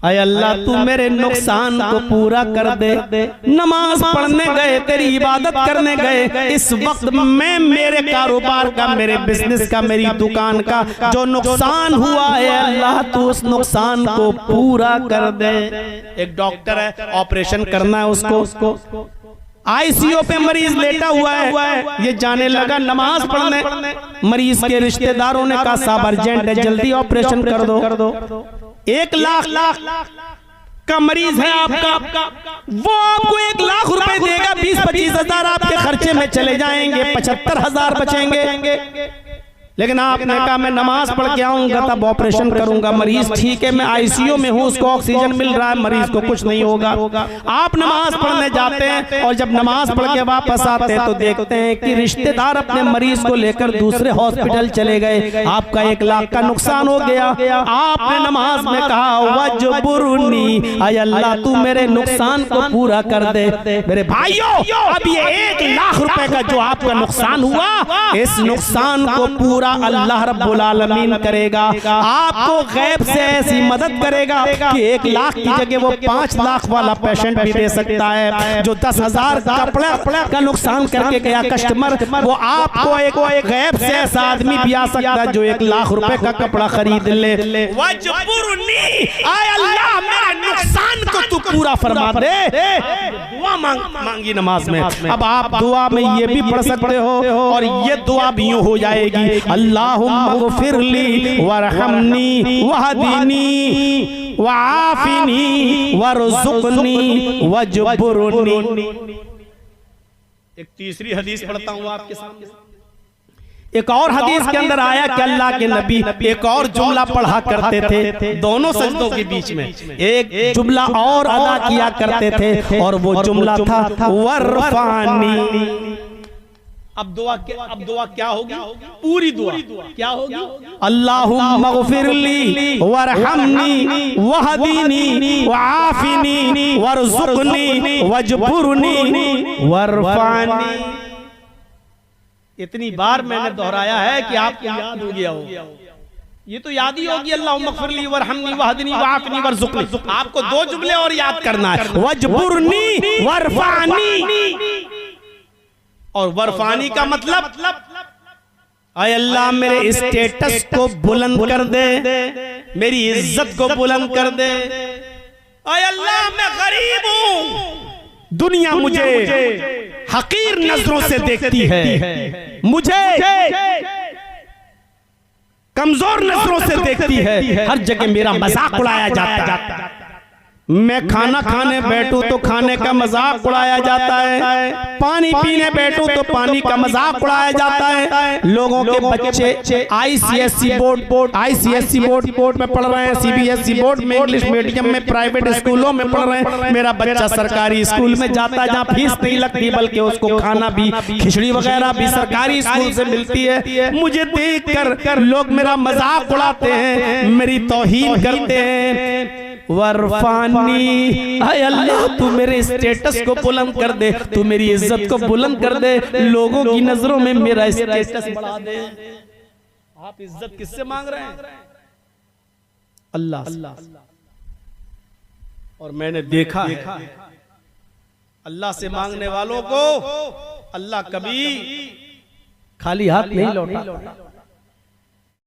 अय अल्लाह तू मेरे नुकसान को पूरा कर दे। नमाज पढ़ने गए, तेरी इबादत करने गए, इस वक्त में मेरे कारोबार का, मेरे बिजनेस का, मेरी दुकान का जो नुकसान हुआ है अल्लाह तू उस नुकसान को पूरा कर दे। एक डॉक्टर है, ऑपरेशन करना है उसको, आईसीयू पे मरीज लेटा हुआ है, ये जाने लगा नमाज पढ़ने। मरीज के रिश्तेदारों ने कहा साहब अर्जेंट है, जल्दी ऑपरेशन कर दो। 1 लाख का मरीज है आपका, वो आपको 1 लाख रुपए देगा, 20-25 हजार आपके खर्चे में चले जाएंगे, 75,000 बचेंगे। लेकिन आपने कहा मैं नमाज पढ़ के आऊंगा तब ऑपरेशन करूंगा। मरीज ठीक है, मैं आईसीयू में हूं, उसको ऑक्सीजन मिल रहा है, मरीज को कुछ नहीं होगा। आप नमाज पढ़ने जाते हैं और जब नमाज पढ़ के वापस आते हैं तो देखते हैं कि रिश्तेदार अपने मरीज को लेकर दूसरे हॉस्पिटल चले गए। आपका 1 लाख का नुकसान हो गया। आपने नमाज में कहा वजबुरनी, अय अल्लाह तू मेरे नुकसान को पूरा कर दे। मेरे भाइयों, अब ये 1 लाख रुपए का जो आपका नुकसान हुआ, इस नुकसान को पूरा अल्लाह रब्बुल आलमीन करेगा। आपको गैब से ऐसी मदद करेगा कि 1 लाख की जगह वो 5 लाख वाला पेशेंट भी दे सकता है। जो 10,000 कपड़ा का नुकसान करके गया कस्टमर, वो आपको एक गैब से ऐसा आदमी भी आ सकता है जो 1 लाख रुपए का कपड़ा खरीद ले। वजबुरनी, आय अल्लाह मेरे नुकसान को तू पूरा फरमा दे। दुआ मांगी नमाज में। अब आप दुआ में ये भी पढ़ सकते हो और ये दुआ भी यूं हो जाएगी, अल्लाहुम्मा गफिरली वरहमनी वहदीनी वआफिनी वरज़ुक़नी वजबुरनी। एक तीसरी हदीस पढ़ता हूं आपके सामने। एक और हदीस के अंदर आया कि अल्लाह के नबी एक और जुमला पढ़ा करते थे दोनों सजदों के बीच में, एक जुमला और अदा किया करते थे और वो जुमला था वरफ़ानी। अब दुआ क्या होगी? पूरी दुआ क्या होगी? अल्लाहुम्मा गफिरली वरहमनी वहदीनी वआफिनी वरज़ुक़नी वजबुरनी वरफ़ानी। इतनी बार मैंने दोहराया है कि आपको याद हो गया होगा। ये तो याद ही होगी, अल्लाहुम्मा गफिरली वरहमनी वहदीनी वआफिनी वरज़ुक़नी। आपको 2 जुमले और याद करना है, वजबुरनी वरफ़ानी। और वरफानी का मतलब, आय अल्लाह मेरे स्टेटस को बुलंद कर दे, मेरी इज्जत को बुलंद कर दे। आय अल्लाह मैं गरीब हूं, दुनिया मुझे हकीर नजरों से देखती है, मुझे कमजोर नजरों से देखती है, हर जगह मेरा मजाक उड़ाया जाता है। मैं खाना खाने बैठूं तो खाने का मजाक उड़ाया जाता है, पानी पीने बैठूं तो पानी का मजाक उड़ाया जाता है। लोगों के बच्चे आईसीएसई बोर्ड में पढ़ रहे हैं, सीबीएसई बोर्ड में, इंग्लिश मीडियम में, प्राइवेट स्कूलों में पढ़ रहे हैं। मेरा बच्चा सरकारी स्कूल में जाता है जहाँ फीस नहीं लगती, बल्कि उसको खाना भी, खिचड़ी वगैरह भी सरकारी स्कूल से मिलती है। मुझे देखकर लोग मेरा मजाक उड़ाते हैं, मेरी तौहीन करते हैं। वरफानी, आय अल्लाह तू मेरे स्टेटस को बुलंद कर दे, तू मेरी इज्जत को बुलंद कर दे, लोगों की नजरों में मेरा स्टेटस बढ़ा दे। आप इज्जत किससे मांग रहे हैं? अल्लाह। और मैंने देखा है अल्लाह से मांगने वालों को अल्लाह कभी खाली हाथ नहीं लौटा।